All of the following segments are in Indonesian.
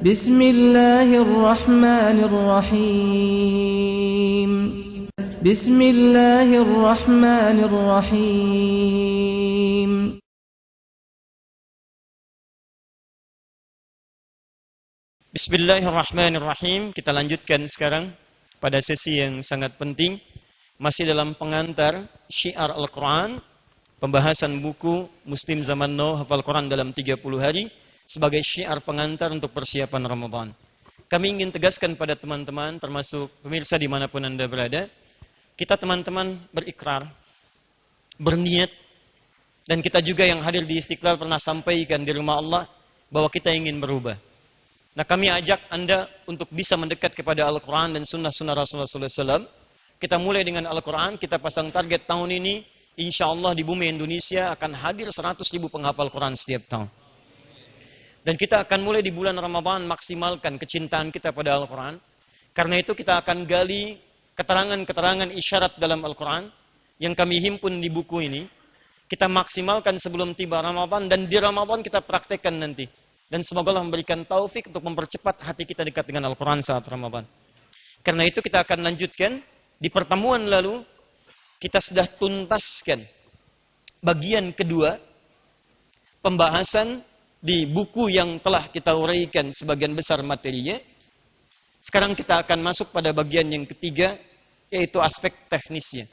Bismillahirrahmanirrahim. Bismillahirrahmanirrahim. Bismillahirrahmanirrahim. Kita lanjutkan sekarang pada sesi yang sangat penting. Masih dalam pengantar Syiar Al-Quran. Pembahasan buku Muslim Zaman Now Hafal Quran dalam 30 hari. Sebagai syiar pengantar untuk persiapan Ramadan. Kami ingin tegaskan pada teman-teman, termasuk pemirsa dimanapun Anda berada. Kita teman-teman berikrar, berniat. Dan kita juga yang hadir di Istiqlal pernah sampaikan di rumah Allah. Bahwa kita ingin berubah. Nah, kami ajak Anda untuk bisa mendekat kepada Al-Quran dan sunnah-sunnah Rasulullah SAW. Kita mulai dengan Al-Quran, kita pasang target tahun ini, insya Allah di bumi Indonesia akan hadir 100.000 penghafal Quran setiap tahun. Dan kita akan mulai di bulan Ramadan maksimalkan kecintaan kita pada Al-Quran. Karena itu kita akan gali keterangan-keterangan isyarat dalam Al-Quran yang kami himpun di buku ini. Kita maksimalkan sebelum tiba Ramadan dan di Ramadan kita praktekkan nanti. Dan semoga Allah memberikan taufik untuk mempercepat hati kita dekat dengan Al-Quran saat Ramadan. Karena itu kita akan lanjutkan. Di pertemuan lalu, kita sudah tuntaskan bagian kedua, pembahasan di buku yang telah kita uraikan sebagian besar materinya. Sekarang kita akan masuk pada bagian yang ketiga, yaitu aspek teknisnya.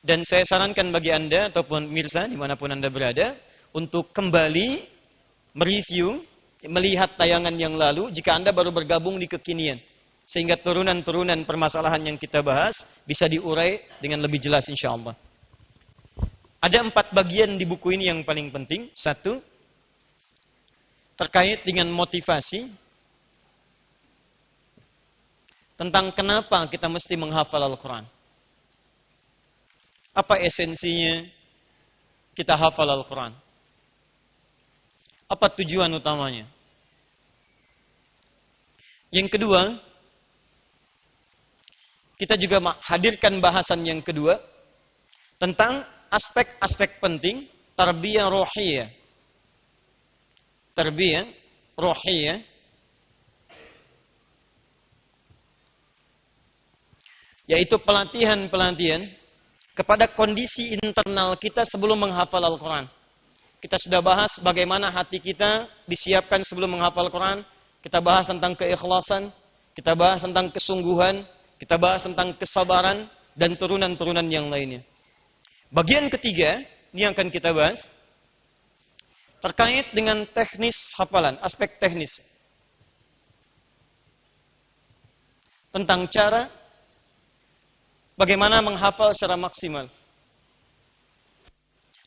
Dan saya sarankan bagi Anda, ataupun pemirsa dimanapun Anda berada, untuk kembali mereview, melihat tayangan yang lalu jika Anda baru bergabung di kekinian. Sehingga turunan-turunan permasalahan yang kita bahas bisa diurai dengan lebih jelas insya Allah. Ada 4 bagian di buku ini yang paling penting. 1, terkait dengan motivasi. Tentang kenapa kita mesti menghafal Al-Quran. Apa esensinya kita hafal Al-Quran? Apa tujuan utamanya? Yang kedua, kita juga hadirkan bahasan yang kedua tentang aspek-aspek penting tarbiyah rohiyah. Tarbiyah rohiyah yaitu pelatihan-pelatihan kepada kondisi internal kita sebelum menghafal Al-Quran. Kita sudah bahas bagaimana hati kita disiapkan sebelum menghafal Al-Quran. Kita bahas tentang keikhlasan, kita bahas tentang kesungguhan, kita bahas tentang kesabaran dan turunan-turunan yang lainnya. Bagian ketiga, ini yang akan kita bahas, terkait dengan teknis hafalan, aspek teknis. Tentang cara bagaimana menghafal secara maksimal.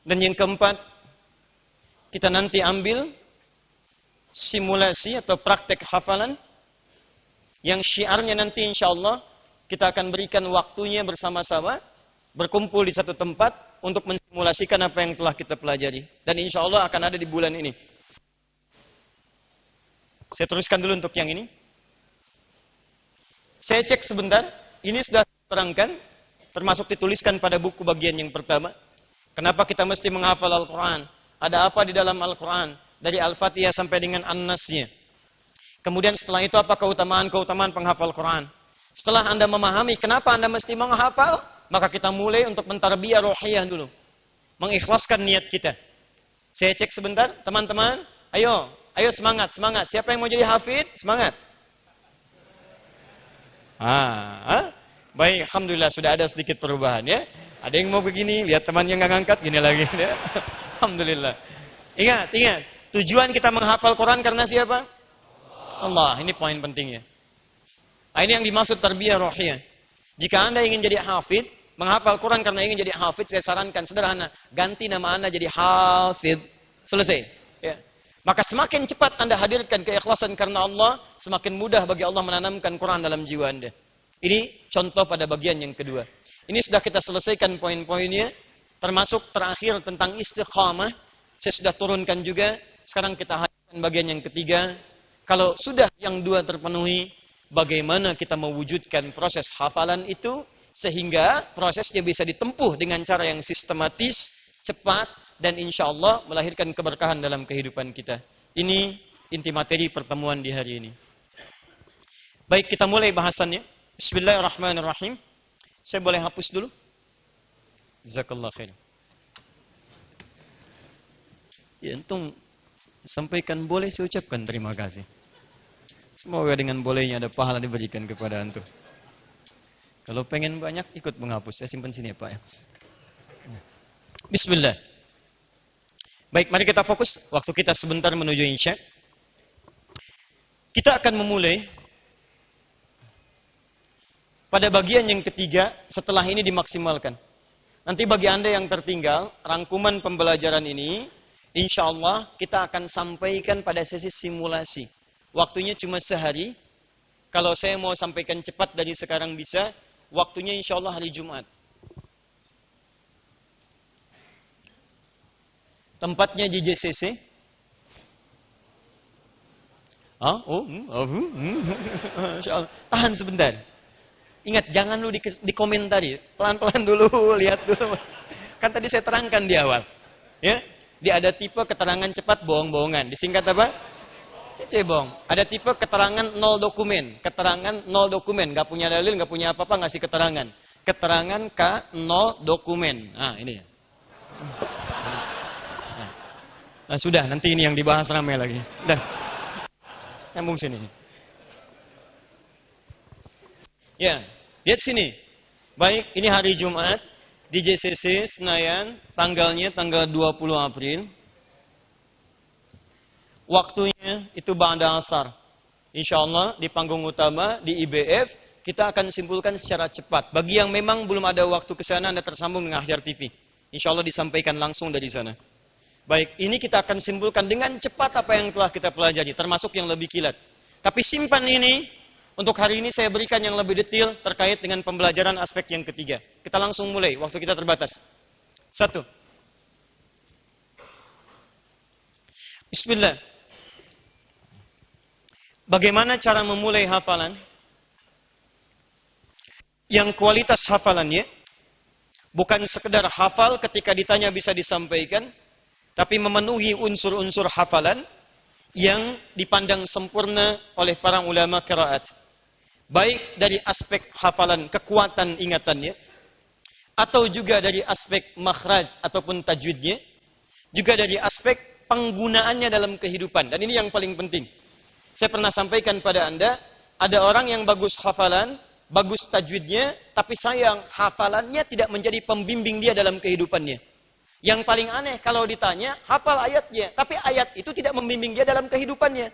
Dan yang keempat, kita nanti ambil simulasi atau praktek hafalan yang syiarnya nanti insya Allah kita akan berikan waktunya bersama-sama, berkumpul di satu tempat untuk mensimulasikan apa yang telah kita pelajari. Dan insya Allah akan ada di bulan ini. Saya teruskan dulu untuk yang ini. Saya cek sebentar, ini sudah terangkan, termasuk dituliskan pada buku bagian yang pertama. Kenapa kita mesti menghafal Al-Quran? Ada apa di dalam Al-Quran? Dari Al-Fatihah sampai dengan An-Nasnya. Kemudian setelah itu apa keutamaan-keutamaan penghafal Quran? Setelah Anda memahami kenapa Anda mesti menghafal, maka kita mulai untuk mentarbiyah rohiyah dulu. Mengikhlaskan niat kita. Saya cek sebentar, teman-teman. Ayo semangat, semangat. Siapa yang mau jadi hafid? Semangat. Baik, alhamdulillah sudah ada sedikit perubahan ya. Ada yang mau begini, lihat temannya nggak ngangkat, gini lagi. Ya. Alhamdulillah. Ingat. Tujuan kita menghafal Quran karena siapa? Allah. Ini poin pentingnya. Nah, ini yang dimaksud tarbiyah rohiyah. Jika Anda ingin jadi hafid, menghafal Quran karena ingin jadi hafid, saya sarankan sederhana, ganti nama Anda jadi hafid. Selesai. Ya. Maka semakin cepat Anda hadirkan keikhlasan karena Allah, semakin mudah bagi Allah menanamkan Quran dalam jiwa Anda. Ini contoh pada bagian yang kedua. Ini sudah kita selesaikan poin-poinnya, termasuk terakhir tentang istiqamah. Saya sudah turunkan juga. Sekarang kita hadirkan bagian yang ketiga. Kalau sudah yang dua terpenuhi, bagaimana kita mewujudkan proses hafalan itu sehingga prosesnya bisa ditempuh dengan cara yang sistematis, cepat, dan insya Allah melahirkan keberkahan dalam kehidupan kita. Ini inti materi pertemuan di hari ini. Baik, kita mulai bahasannya. Bismillahirrahmanirrahim. Saya boleh hapus dulu? Jazakallah khair. Ya, antum sampaikan boleh, saya ucapkan terima kasih. Semoga dengan bolehnya ada pahala diberikan kepada antum. Kalau pengen banyak, ikut menghapus. Saya simpan sini ya Pak ya. Bismillah. Baik, mari kita fokus. Waktu kita sebentar menuju Isya. Kita akan memulai pada bagian yang ketiga setelah ini dimaksimalkan. Nanti bagi Anda yang tertinggal, rangkuman pembelajaran ini, insya Allah kita akan sampaikan pada sesi simulasi. Waktunya cuma sehari. Kalau saya mau sampaikan cepat dari sekarang bisa, waktunya insya Allah hari Jumat. Tempatnya di JCC. Tahan sebentar. Ingat, jangan lu dikomentari. Pelan-pelan dulu, lihat dulu. Kan tadi saya terangkan di awal. Ya, dia ada tipe keterangan cepat bohong-bohongan. Disingkat apa? Cebong. Ada tipe keterangan nol dokumen. Keterangan nol dokumen. Gak punya dalil, gak punya apa-apa, ngasih keterangan. Keterangan K, nol dokumen. Nah, ini ya. Nah, sudah, nanti ini yang dibahas ramai lagi. Udah. Nyambung sini. Ya, lihat sini. Baik, ini hari Jumat di JCC Senayan, tanggalnya tanggal 20 April. Waktunya itu ba'da asar. Insyaallah di panggung utama di IBF kita akan simpulkan secara cepat. Bagi yang memang belum ada waktu ke sana, Anda tersambung dengan Ahyar TV. Insyaallah disampaikan langsung dari sana. Baik, ini kita akan simpulkan dengan cepat apa yang telah kita pelajari, termasuk yang lebih kilat. Tapi simpan ini. Untuk hari ini saya berikan yang lebih detail terkait dengan pembelajaran aspek yang ketiga. Kita langsung mulai, waktu kita terbatas. 1. Bismillah. Bagaimana cara memulai hafalan? Yang kualitas hafalannya bukan sekedar hafal ketika ditanya bisa disampaikan, tapi memenuhi unsur-unsur hafalan yang dipandang sempurna oleh para ulama qiraat. Baik dari aspek hafalan kekuatan ingatannya, atau juga dari aspek makhraj ataupun tajwidnya, juga dari aspek penggunaannya dalam kehidupan. Dan ini yang paling penting. Saya pernah sampaikan pada Anda, ada orang yang bagus hafalan, bagus tajwidnya, tapi sayang hafalannya tidak menjadi pembimbing dia dalam kehidupannya. Yang paling aneh kalau ditanya, hafal ayatnya, tapi ayat itu tidak membimbing dia dalam kehidupannya.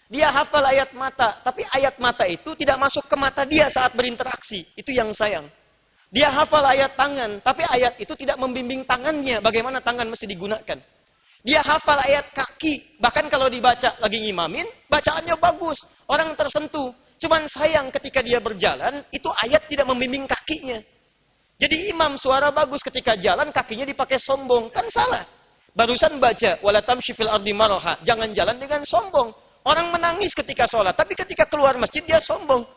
Dia hafal ayat mata, tapi ayat mata itu tidak masuk ke mata dia saat berinteraksi. Itu yang sayang. Dia hafal ayat tangan, tapi ayat itu tidak membimbing tangannya bagaimana tangan mesti digunakan. Dia hafal ayat kaki, bahkan kalau dibaca lagi ngimamin, bacaannya bagus, orang tersentuh. Cuman sayang ketika dia berjalan, itu ayat tidak membimbing kakinya. Jadi imam suara bagus ketika jalan, kakinya dipakai sombong, kan salah. Barusan baca, wala tamshi fil ardi maraha, jangan jalan dengan sombong. Orang menangis ketika sholat, tapi ketika keluar masjid dia sombong.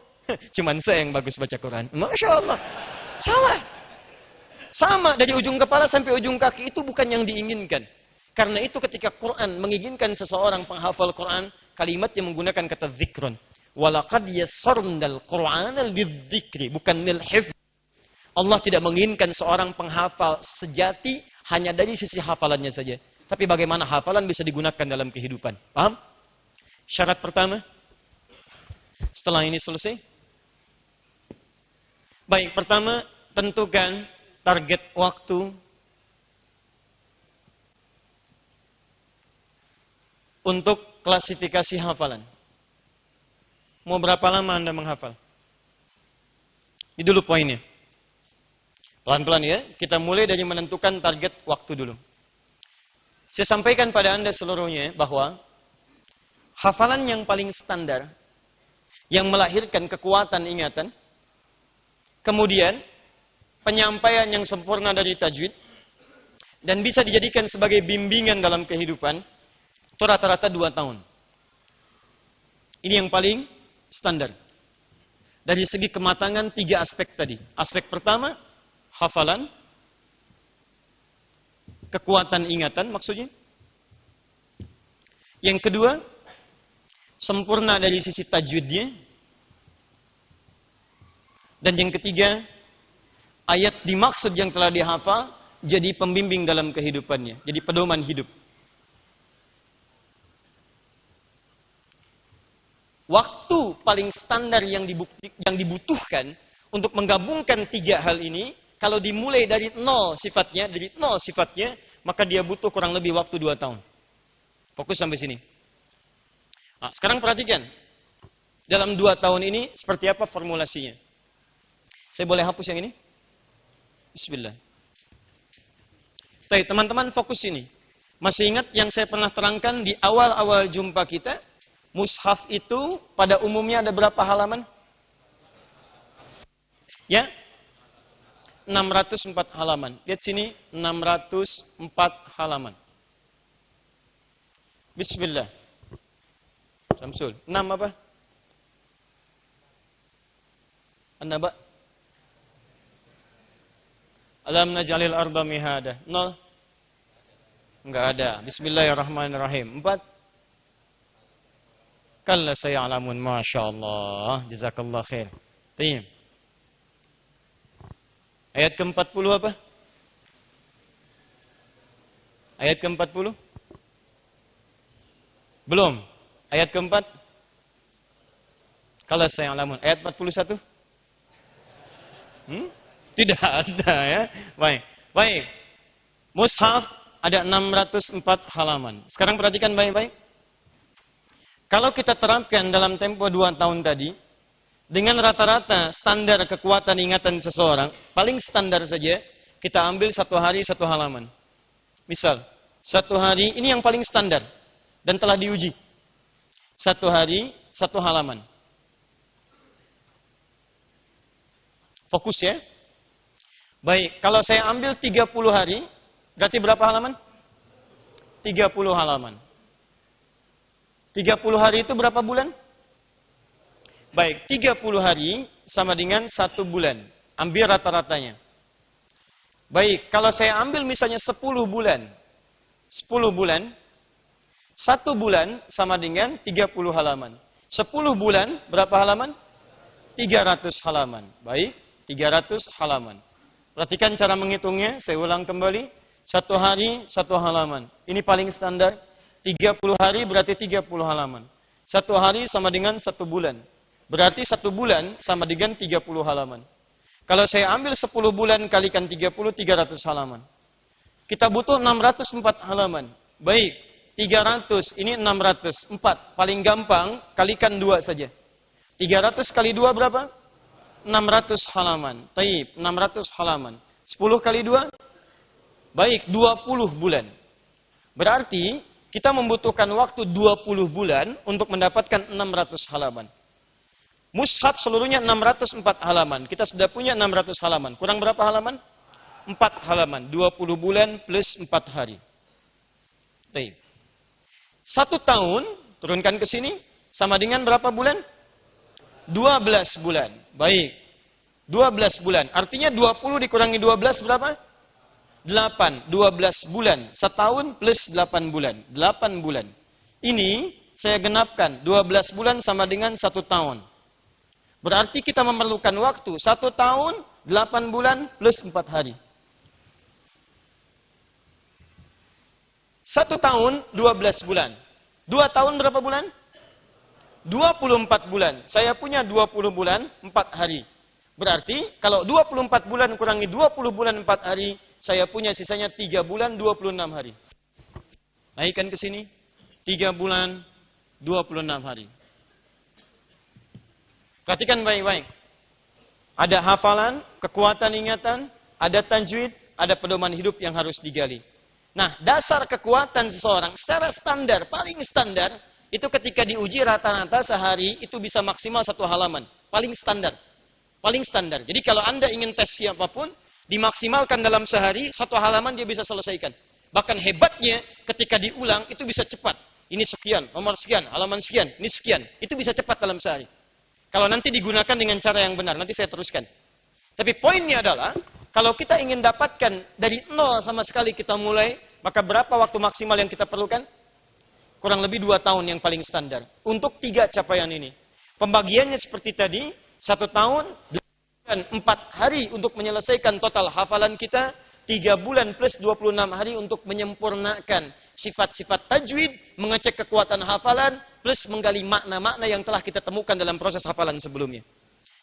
Cuman saya yang bagus baca Quran. Masya Allah. Salah. Sama dari ujung kepala sampai ujung kaki itu bukan yang diinginkan. Karena itu ketika Quran menginginkan seseorang penghafal Quran, kalimat yang menggunakan kata zikron. Walaqad yassarnal Qur'ana lidzikri, bukan lil hifz. Allah tidak menginginkan seorang penghafal sejati hanya dari sisi hafalannya saja. Tapi bagaimana hafalan bisa digunakan dalam kehidupan. Paham? Syarat pertama, setelah ini selesai. Baik, pertama, tentukan target waktu untuk klasifikasi hafalan. Mau berapa lama Anda menghafal? Ini dulu poinnya. Pelan-pelan ya, kita mulai dari menentukan target waktu dulu. Saya sampaikan pada Anda seluruhnya bahwa hafalan yang paling standar, yang melahirkan kekuatan ingatan, kemudian penyampaian yang sempurna dari tajwid, dan bisa dijadikan sebagai bimbingan dalam kehidupan, itu rata-rata 2 tahun. Ini yang paling standar. Dari segi kematangan 3 aspek tadi. Aspek pertama, hafalan, kekuatan ingatan maksudnya. Yang kedua, sempurna dari sisi tajwidnya. Dan yang ketiga, ayat dimaksud yang telah dihafal jadi pembimbing dalam kehidupannya, jadi pedoman hidup. Waktu paling standar yang dibutuhkan untuk menggabungkan tiga hal ini, kalau dimulai dari nol sifatnya, maka dia butuh kurang lebih waktu 2 tahun. Fokus sampai sini. Nah, sekarang perhatikan, dalam 2 tahun ini seperti apa formulasinya? Saya boleh hapus yang ini? Bismillah. Baik, teman-teman fokus ini. Masih ingat yang saya pernah terangkan di awal-awal jumpa kita? Mushaf itu pada umumnya ada berapa halaman? Ya? 604 halaman. Lihat sini, 604 halaman. Bismillah. Samsul. 6 apa? An-Naba? Alam naj'alil arda mihada. 0? Enggak ada. Bismillahirrahmanirrahim. 4? Kalla saya'lamun. Masya Allah. Jazakallah khair. Tayyib. Ayat ke-40 apa? Ayat ke-40? Belum. Ayat ke-4? Kalla saya'lamun. Ayat 41? Tidak ada ya. Baik. Baik. Mushaf ada 604 halaman. Sekarang perhatikan baik-baik. Kalau kita terapkan dalam tempo 2 tahun tadi, dengan rata-rata standar kekuatan ingatan seseorang, paling standar saja, kita ambil 1 hari 1 halaman. Misal, 1 hari, ini yang paling standar, dan telah diuji. 1 hari 1 halaman. Fokus ya. Baik, kalau saya ambil 30 hari, berarti berapa halaman? 30 halaman. 30 hari itu berapa bulan? Baik, 30 hari sama dengan 1 bulan. Ambil rata-ratanya. Baik, kalau saya ambil misalnya 10 bulan. 10 bulan. 1 bulan sama dengan 30 halaman. 10 bulan, berapa halaman? 300 halaman. Baik, 300 halaman. Perhatikan cara menghitungnya, saya ulang kembali. 1 hari, 1 halaman. Ini paling standar. 30 hari berarti 30 halaman. 1 hari sama dengan 1 bulan. Berarti 1 bulan sama dengan 30 halaman. Kalau saya ambil 10 bulan kalikan 30, 300 halaman. Kita butuh 604 halaman. Baik, 300, ini 600. 4, paling gampang, kalikan 2 saja. 300 kali 2 berapa? 600 halaman. Taib, 600 halaman. 10 kali 2? Baik, 20 bulan. Berarti, kita membutuhkan waktu 20 bulan untuk mendapatkan 600 halaman. Mushaf seluruhnya 604 halaman. Kita sudah punya 600 halaman. Kurang berapa halaman? 4 halaman. 20 bulan plus 4 hari. Taib. 1 tahun, turunkan ke sini, sama dengan berapa bulan? 12 bulan. Baik. 12 bulan. Artinya 20 dikurangi 12 berapa? 8, 12 bulan. Setahun plus 8 bulan. 8 bulan. Ini saya genapkan. 12 bulan sama dengan 1 tahun. Berarti kita memerlukan waktu 1 tahun, 8 bulan plus 4 hari. 1 tahun, 12 bulan. 2 tahun berapa bulan? 24 bulan. Saya punya 20 bulan, 4 hari. Berarti kalau 24 bulan kurangi 20 bulan 4 hari, saya punya sisanya 3 bulan 26 hari. Naikkan ke sini. 3 bulan 26 hari. Perhatikan baik-baik. Ada hafalan, kekuatan ingatan, ada tajwid, ada pedoman hidup yang harus digali. Nah, dasar kekuatan seseorang secara standar, paling standar, itu ketika diuji rata-rata sehari itu bisa maksimal 1 halaman. Paling standar. Paling standar. Jadi kalau Anda ingin tes siapapun, dimaksimalkan dalam sehari, 1 halaman dia bisa selesaikan. Bahkan hebatnya ketika diulang itu bisa cepat. Ini sekian, nomor sekian, halaman sekian, ini sekian. Itu bisa cepat dalam sehari. Kalau nanti digunakan dengan cara yang benar, nanti saya teruskan. Tapi poinnya adalah, kalau kita ingin dapatkan dari nol sama sekali kita mulai, maka berapa waktu maksimal yang kita perlukan? kurang lebih 2 tahun yang paling standar. Untuk 3 capaian ini. Pembagiannya seperti tadi, 1 tahun dan 4 hari untuk menyelesaikan total hafalan kita, 3 bulan plus 26 hari untuk menyempurnakan sifat-sifat tajwid, mengecek kekuatan hafalan, plus menggali makna-makna yang telah kita temukan dalam proses hafalan sebelumnya.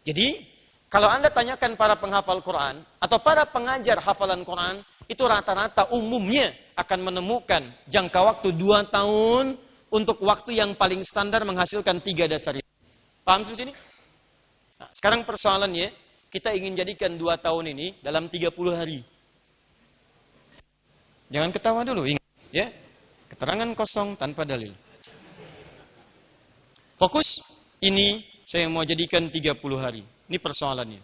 Jadi, kalau Anda tanyakan para penghafal Quran, atau para pengajar hafalan Quran, itu rata-rata umumnya akan menemukan jangka waktu 2 tahun untuk waktu yang paling standar menghasilkan 3 dasar. Paham sampai sini? Nah, sekarang persoalannya, kita ingin jadikan 2 tahun ini dalam 30 hari. Jangan ketawa dulu, ingat ya. Keterangan kosong tanpa dalil. Fokus, ini saya mau jadikan 30 hari. Ini persoalannya.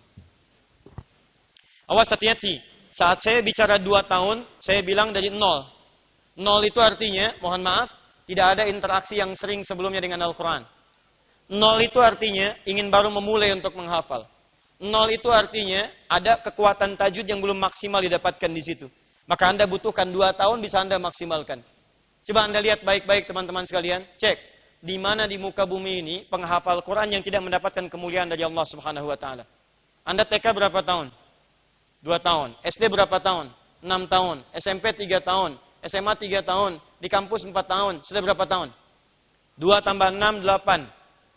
Awas hati-hati. Saat saya bicara 2 tahun, saya bilang dari 0. 0 itu artinya, mohon maaf, tidak ada interaksi yang sering sebelumnya dengan Al-Quran. 0 itu artinya, ingin baru memulai untuk menghafal. 0 itu artinya, ada kekuatan tajwid yang belum maksimal didapatkan di situ. Maka Anda butuhkan 2 tahun, bisa Anda maksimalkan. Coba Anda lihat baik-baik teman-teman sekalian, cek. Di mana di muka bumi ini, penghafal Quran yang tidak mendapatkan kemuliaan dari Allah Subhanahu wa Ta'ala. Anda TK berapa tahun? 2 tahun. SD berapa tahun? 6 tahun. SMP 3 tahun. SMA 3 tahun. Di kampus 4 tahun. Sudah berapa tahun? 2 tambah 6, 8.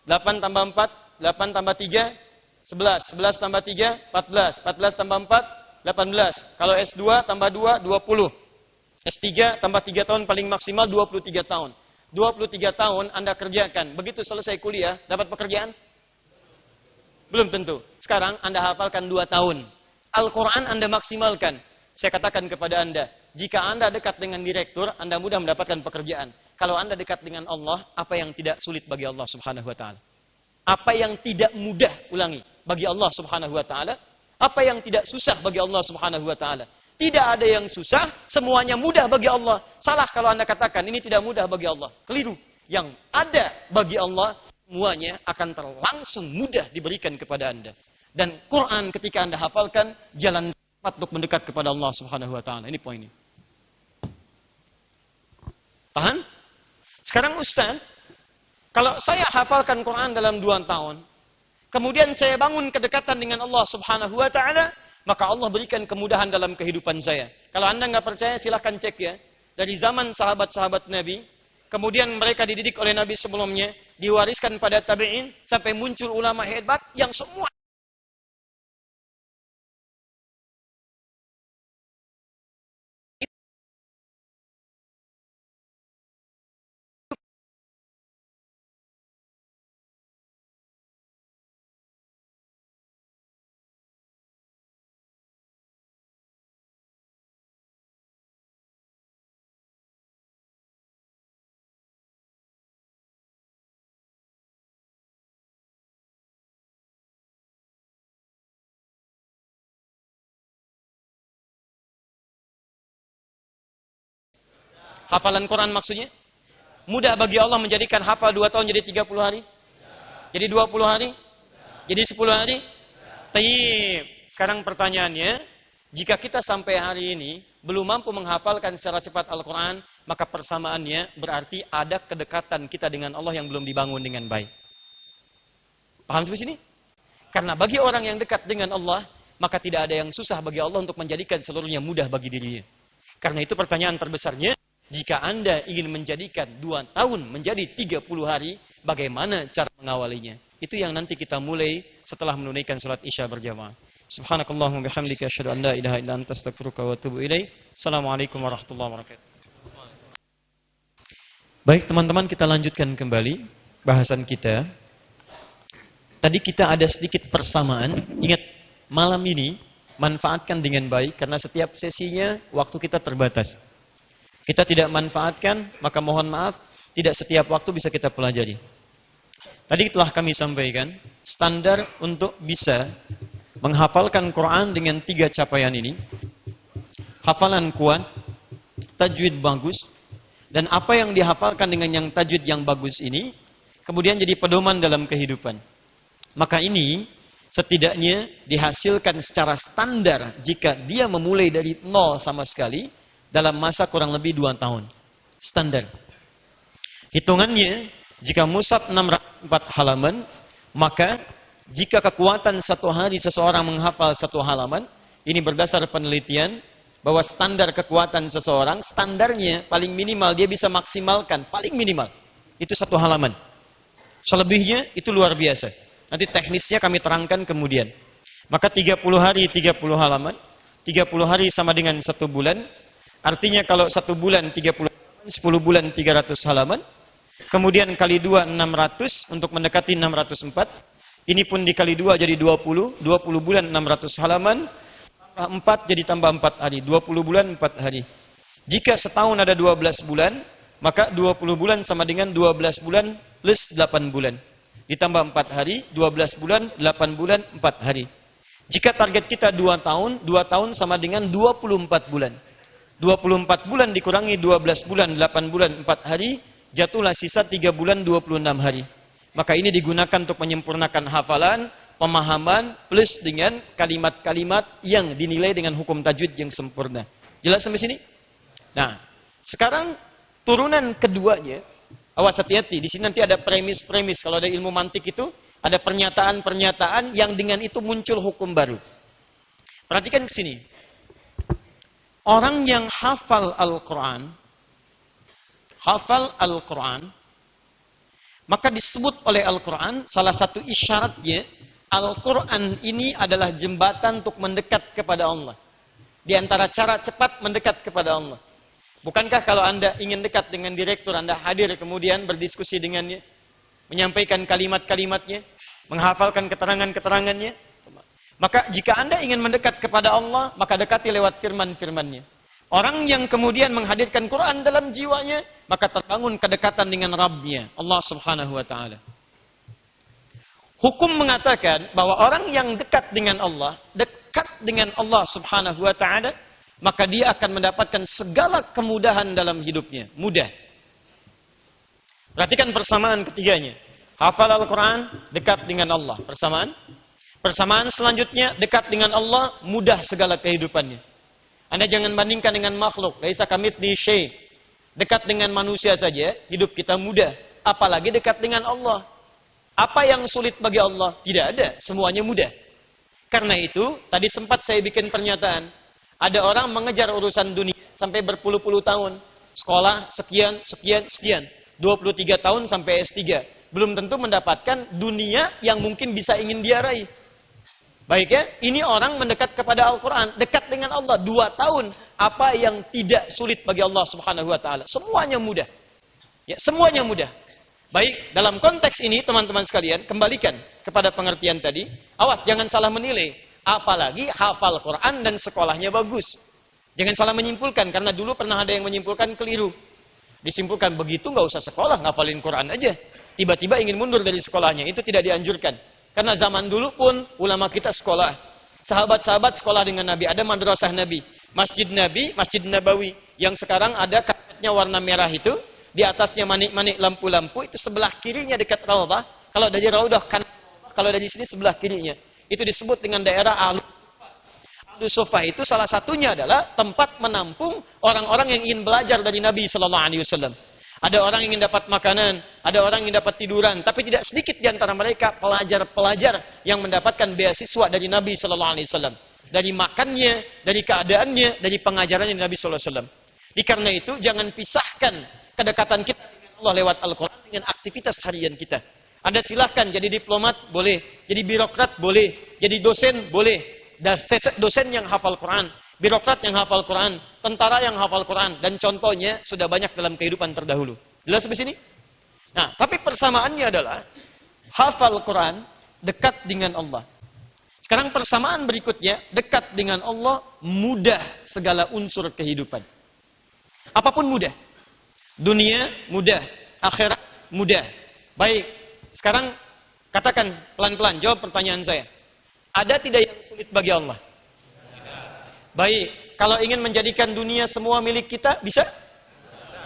8 tambah 4, 8 tambah 3, 11. 11 tambah 3, 14. 14 tambah 4, 18. Kalau S2 tambah 2, 20. S3 tambah 3 tahun paling maksimal 23 tahun. 23 tahun Anda kerjakan. Begitu selesai kuliah, dapat pekerjaan? Belum tentu. Sekarang Anda hafalkan 2 tahun. Al-Quran Anda maksimalkan. Saya katakan kepada Anda, jika Anda dekat dengan direktur, Anda mudah mendapatkan pekerjaan. Kalau Anda dekat dengan Allah, apa yang tidak sulit bagi Allah Subhanahu wa Ta'ala? Apa yang tidak mudah, ulangi, bagi Allah Subhanahu wa Ta'ala? Apa yang tidak susah bagi Allah Subhanahu wa Ta'ala? Tidak ada yang susah, semuanya mudah bagi Allah. Salah kalau Anda katakan ini tidak mudah bagi Allah. Keliru. Yang ada bagi Allah, semuanya akan terlangsung mudah diberikan kepada Anda. Dan Quran ketika Anda hafalkan, jalan cepat untuk mendekat kepada Allah Subhanahu wa Ta'ala. Ini poinnya. Paham? Sekarang Ustaz, kalau saya hafalkan Quran dalam 2 tahun, kemudian saya bangun kedekatan dengan Allah Subhanahu wa Ta'ala, maka Allah berikan kemudahan dalam kehidupan saya. Kalau Anda nggak percaya, silahkan cek ya. Dari zaman sahabat-sahabat Nabi, kemudian mereka dididik oleh Nabi sebelumnya, diwariskan pada tabi'in, sampai muncul ulama hebat yang semua hafalan Quran maksudnya? Mudah bagi Allah menjadikan hafal 2 tahun jadi 30 hari? Jadi 20 hari? Jadi 10 hari? Taib. Sekarang pertanyaannya, jika kita sampai hari ini belum mampu menghafalkan secara cepat Al-Quran, maka persamaannya berarti ada kedekatan kita dengan Allah yang belum dibangun dengan baik. Paham sampai sini? Karena bagi orang yang dekat dengan Allah, maka tidak ada yang susah bagi Allah untuk menjadikan seluruhnya mudah bagi dirinya. Karena itu pertanyaan terbesarnya, jika Anda ingin menjadikan 2 tahun menjadi 30 hari, bagaimana cara mengawalinya? Itu yang nanti kita mulai setelah menunaikan salat Isya berjamaah. Subhanakallahumma bihamdika asyhadu an la ilaha illa anta astaghfiruka wa atubu ilaik. Assalamualaikum warahmatullahi wabarakatuh. Baik teman-teman, kita lanjutkan kembali bahasan kita. Tadi kita ada sedikit persamaan. Ingat, malam ini manfaatkan dengan baik karena setiap sesinya waktu kita terbatas. Kita tidak manfaatkan, maka mohon maaf, tidak setiap waktu bisa kita pelajari. Tadi telah kami sampaikan, standar untuk bisa menghafalkan Quran dengan 3 capaian ini. Hafalan kuat, tajwid bagus, dan apa yang dihafalkan dengan yang tajwid yang bagus ini, kemudian jadi pedoman dalam kehidupan. Maka ini setidaknya dihasilkan secara standar jika dia memulai dari 0 sama sekali, dalam masa kurang lebih 2 tahun. Standar. Hitungannya, jika mushaf 604 halaman, maka jika kekuatan satu hari seseorang menghafal satu halaman, ini berdasar penelitian, bahwa standar kekuatan seseorang, standarnya paling minimal dia bisa maksimalkan, paling minimal, itu satu halaman. Selebihnya itu luar biasa. Nanti teknisnya kami terangkan kemudian. Maka 30 hari 30 halaman, 30 hari sama dengan 1 bulan, artinya kalau 1 bulan 30 halaman, 10 bulan 300 halaman, kemudian kali 2 600 untuk mendekati 604, ini pun dikali 2 jadi 20 bulan 600 halaman, 4 jadi tambah 4 hari, 20 bulan 4 hari. Jika setahun ada 12 bulan, maka 20 bulan sama dengan 12 bulan plus 8 bulan. Ditambah 4 hari, 12 bulan, 8 bulan, 4 hari. Jika target kita 2 tahun sama dengan 24 bulan. 24 bulan dikurangi 12 bulan, 8 bulan, 4 hari, jatuhlah sisa 3 bulan, 26 hari. Maka ini digunakan untuk menyempurnakan hafalan, pemahaman, plus dengan kalimat-kalimat yang dinilai dengan hukum tajwid yang sempurna. Jelas sampai sini? Nah, sekarang turunan keduanya, awas hati-hati, di sini nanti ada premis-premis. Kalau ada ilmu mantik itu, ada pernyataan-pernyataan yang dengan itu muncul hukum baru. Perhatikan ke sini. Orang yang hafal Al-Quran, maka disebut oleh Al-Quran, salah satu isyaratnya, Al-Quran ini adalah jembatan untuk mendekat kepada Allah. Di antara cara cepat mendekat kepada Allah. Bukankah kalau Anda ingin dekat dengan direktur, Anda hadir kemudian berdiskusi dengannya, menyampaikan kalimat-kalimatnya, menghafalkan keterangan-keterangannya. Maka jika Anda ingin mendekat kepada Allah, maka dekati lewat firman-firmannya. Orang yang kemudian menghadirkan Quran dalam jiwanya, maka terbangun kedekatan dengan Rabbnya, Allah Subhanahu wa Ta'ala. Hukum mengatakan bahwa orang yang dekat dengan Allah Subhanahu wa Ta'ala, maka dia akan mendapatkan segala kemudahan dalam hidupnya. Mudah. Perhatikan persamaan ketiganya. Hafal Al-Quran, dekat dengan Allah. Persamaan selanjutnya, dekat dengan Allah, mudah segala kehidupannya. Anda jangan bandingkan dengan makhluk. Laisa kamitslihi syai'. Dekat dengan manusia saja, hidup kita mudah. Apalagi dekat dengan Allah. Apa yang sulit bagi Allah? Tidak ada. Semuanya mudah. Karena itu, tadi sempat saya bikin pernyataan. Ada orang mengejar urusan dunia sampai berpuluh-puluh tahun. Sekolah, sekian. 23 tahun sampai S3. Belum tentu mendapatkan dunia yang mungkin bisa ingin dia raih. Baik ya, ini orang mendekat kepada Al-Quran. Dekat dengan Allah 2 tahun. Apa yang tidak sulit bagi Allah Subhanahu wa Ta'ala? Semuanya mudah. Ya, semuanya mudah. Baik, dalam konteks ini teman-teman sekalian, kembalikan kepada pengertian tadi. Awas, jangan salah menilai. Apalagi hafal Quran dan sekolahnya bagus. Jangan salah menyimpulkan, karena dulu pernah ada yang menyimpulkan keliru. Disimpulkan, begitu nggak usah sekolah, ngafalin Quran aja. Tiba-tiba ingin mundur dari sekolahnya, itu tidak dianjurkan. Karena zaman dulu pun ulama kita sekolah. Sahabat-sahabat sekolah dengan Nabi, ada madrasah Nabi. Masjid Nabi, Masjid Nabawi. Yang sekarang ada karpetnya warna merah itu. Di atasnya manik-manik lampu-lampu, itu sebelah kirinya dekat Raudhah. Kalau dari Raudhah kan, kalau dari sini sebelah kirinya. Itu disebut dengan daerah Ahlus Suffah. Itu salah satunya adalah tempat menampung orang-orang yang ingin belajar dari Nabi sallallahu alaihi wasallam. Ada orang yang ingin dapat makanan, ada orang yang ingin dapat tiduran, tapi tidak sedikit di antara mereka pelajar-pelajar yang mendapatkan beasiswa dari Nabi sallallahu alaihi wasallam. Dari makannya, dari keadaannya, dari pengajarannya Nabi sallallahu alaihi wasallam. Karena itu jangan pisahkan kedekatan kita dengan Allah lewat Al-Quran dengan aktivitas harian kita. Anda silahkan jadi diplomat, boleh. Jadi birokrat, boleh. Jadi dosen, boleh. Dosen yang hafal Quran, birokrat yang hafal Quran, tentara yang hafal Quran, dan contohnya sudah banyak dalam kehidupan terdahulu. Jelas sampai sini? Nah, tapi persamaannya adalah hafal Quran, dekat dengan Allah. Sekarang persamaan berikutnya, dekat dengan Allah, mudah segala unsur kehidupan. Apapun mudah. Dunia mudah, akhirat mudah. Baik, sekarang katakan pelan-pelan, jawab pertanyaan saya. Ada tidak yang sulit bagi Allah? Baik, kalau ingin menjadikan dunia semua milik kita, bisa?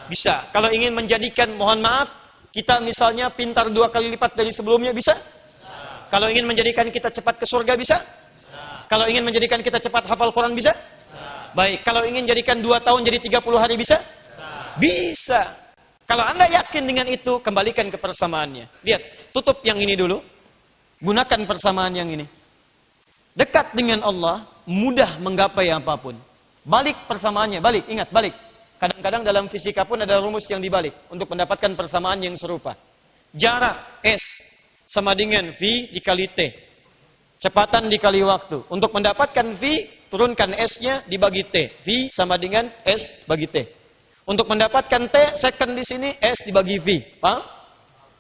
Bisa. Kalau ingin menjadikan, mohon maaf, kita misalnya pintar 2 kali lipat dari sebelumnya, bisa? Kalau ingin menjadikan kita cepat ke surga, bisa? Kalau ingin menjadikan kita cepat hafal Quran, bisa? Baik, kalau ingin jadikan 2 tahun jadi 30 hari, bisa? Bisa. Kalau Anda yakin dengan itu, kembalikan ke persamaannya. Lihat, tutup yang ini dulu. Gunakan persamaan yang ini. Dekat dengan Allah, mudah menggapai apapun. Balik persamaannya, balik, ingat, balik. Kadang-kadang dalam fisika pun ada rumus yang dibalik untuk mendapatkan persamaan yang serupa. Jarak S sama dengan V dikali T. Kecepatan dikali waktu. Untuk mendapatkan V, turunkan S-nya dibagi T. V sama dengan S bagi T. Untuk mendapatkan T, second di sini, S dibagi V. Paham?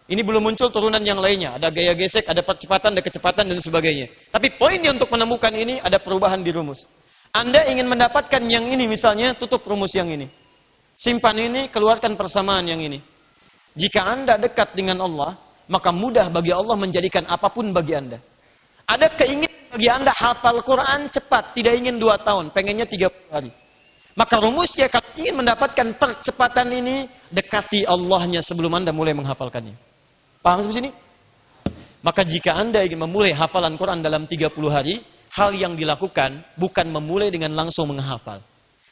Ini belum muncul turunan yang lainnya. Ada gaya gesek, ada percepatan, ada kecepatan, dan sebagainya. Tapi poinnya untuk menemukan ini, ada perubahan di rumus. Anda ingin mendapatkan yang ini, misalnya, tutup rumus yang ini. Simpan ini, keluarkan persamaan yang ini. Jika Anda dekat dengan Allah, maka mudah bagi Allah menjadikan apapun bagi Anda. Ada keinginan bagi Anda hafal Quran cepat, tidak ingin 2 tahun, pengennya 30 hari. Maka rumusnya, kalau ingin mendapatkan percepatan ini, dekati Allahnya sebelum Anda mulai menghafalkannya. Paham sampai sini? Maka jika Anda ingin memulai hafalan Quran dalam 30 hari, hal yang dilakukan bukan memulai dengan langsung menghafal.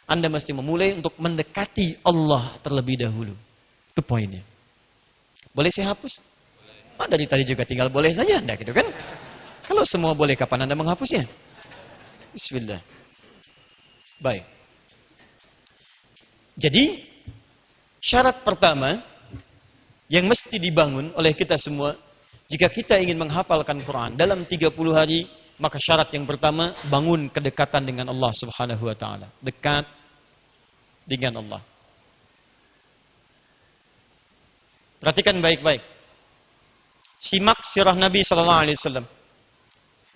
Anda mesti memulai untuk mendekati Allah terlebih dahulu. Itu poinnya. Boleh saya hapus? Oh, dari tadi juga tinggal boleh saja Anda, gitu kan? Kalau semua boleh, kapan Anda menghapusnya? Bismillah. Baik. Jadi, syarat pertama yang mesti dibangun oleh kita semua, jika kita ingin menghafalkan Quran dalam 30 hari, maka syarat yang pertama, bangun kedekatan dengan Allah Subhanahu wa taala. Dekat dengan Allah. Perhatikan baik-baik. Simak sirah Nabi sallallahu alaihi wasallam.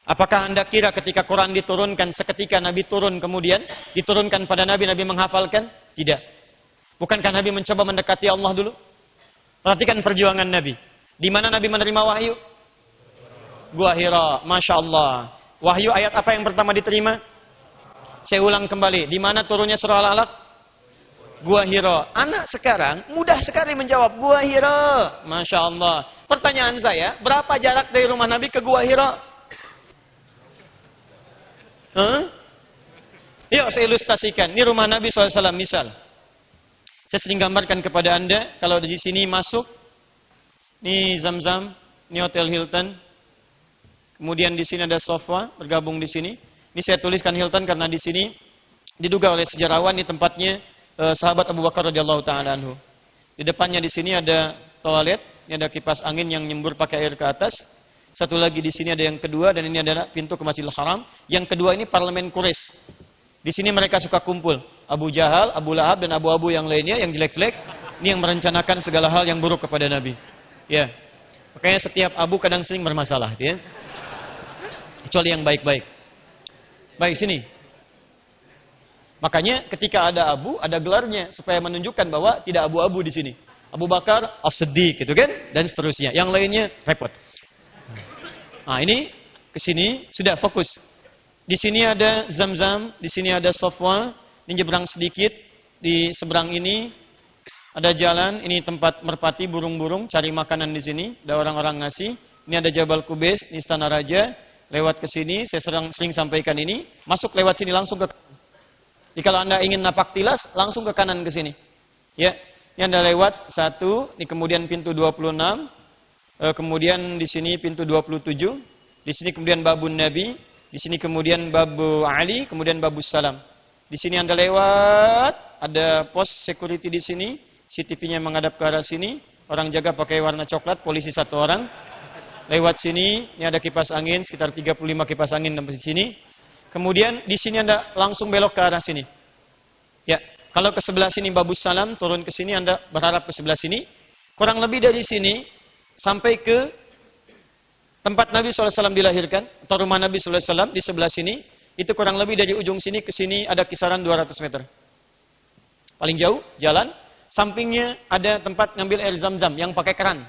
Apakah Anda kira ketika Quran diturunkan seketika Nabi turun kemudian diturunkan pada Nabi, Nabi menghafalkan? Tidak. Bukankah Nabi mencoba mendekati Allah dulu? Perhatikan perjuangan Nabi. Di mana Nabi menerima wahyu? Gua Hira. Masya Allah. Wahyu ayat apa yang pertama diterima? Saya ulang kembali. Di mana turunnya surah Al-Alaq? Gua Hira. Anak sekarang mudah sekali menjawab Gua Hira. Masya Allah. Pertanyaan saya, berapa jarak dari rumah Nabi ke Gua Hira? Yuk saya ilustrasikan. Ini rumah Nabi SAW misal. Saya sering gambarkan kepada Anda, kalau di sini masuk, ini Zam-Zam, ini Hotel Hilton. Kemudian di sini ada Sofa, bergabung di sini. Ini saya tuliskan Hilton karena di sini diduga oleh sejarawan ini tempatnya sahabat Abu Bakar radhiyallahu taala anhu. Di depannya di sini ada toilet, ini ada kipas angin yang nyembur pakai air ke atas. Satu lagi di sini ada yang kedua, dan ini adalah pintu ke Masjidil Haram. Yang kedua ini parlemen Quraisy. Di sini mereka suka kumpul. Abu Jahal, Abu Lahab, dan Abu-Abu yang lainnya yang jelek-jelek. Ini yang merencanakan segala hal yang buruk kepada Nabi. Ya, makanya setiap Abu kadang sering bermasalah, ya. Kecuali yang baik-baik. Baik, sini. Makanya ketika ada Abu, ada gelarnya supaya menunjukkan bahwa tidak abu-abu di sini. Abu Bakar As-Siddiq, gitu kan? Dan seterusnya. Yang lainnya repot. Nah, ini ke sini sudah fokus. Di sini ada Zam-Zam, di sini ada Safwa, ini nyebrang sedikit, di seberang ini ada jalan, ini tempat merpati burung-burung cari makanan di sini, ada orang-orang ngasih. Ini ada Jabal Qubais, ini Istana Raja. Lewat ke sini, saya sering sampaikan ini, masuk lewat sini langsung ke kanan. Jadi kalau Anda ingin napak tilas, langsung ke kanan ke sini. Ya, ini Anda lewat 1, ini kemudian pintu 26. Kemudian di sini pintu 27, di sini kemudian babun Nabi, di sini kemudian babu Ali, kemudian babus Salam. Di sini Anda lewat, ada pos security di sini, CCTV-nya menghadap ke arah sini, orang jaga pakai warna coklat, polisi 1 orang. Lewat sini, ini ada kipas angin, sekitar 35 kipas angin sampai di sini. Kemudian di sini Anda langsung belok ke arah sini. Ya, kalau ke sebelah sini babus Salam, turun ke sini Anda berharap ke sebelah sini. Kurang lebih dari sini sampai ke tempat Nabi SAW dilahirkan, atau rumah Nabi SAW di sebelah sini, itu kurang lebih dari ujung sini ke sini ada kisaran 200 meter. Paling jauh, jalan. Sampingnya ada tempat ngambil air Zam-Zam yang pakai keran.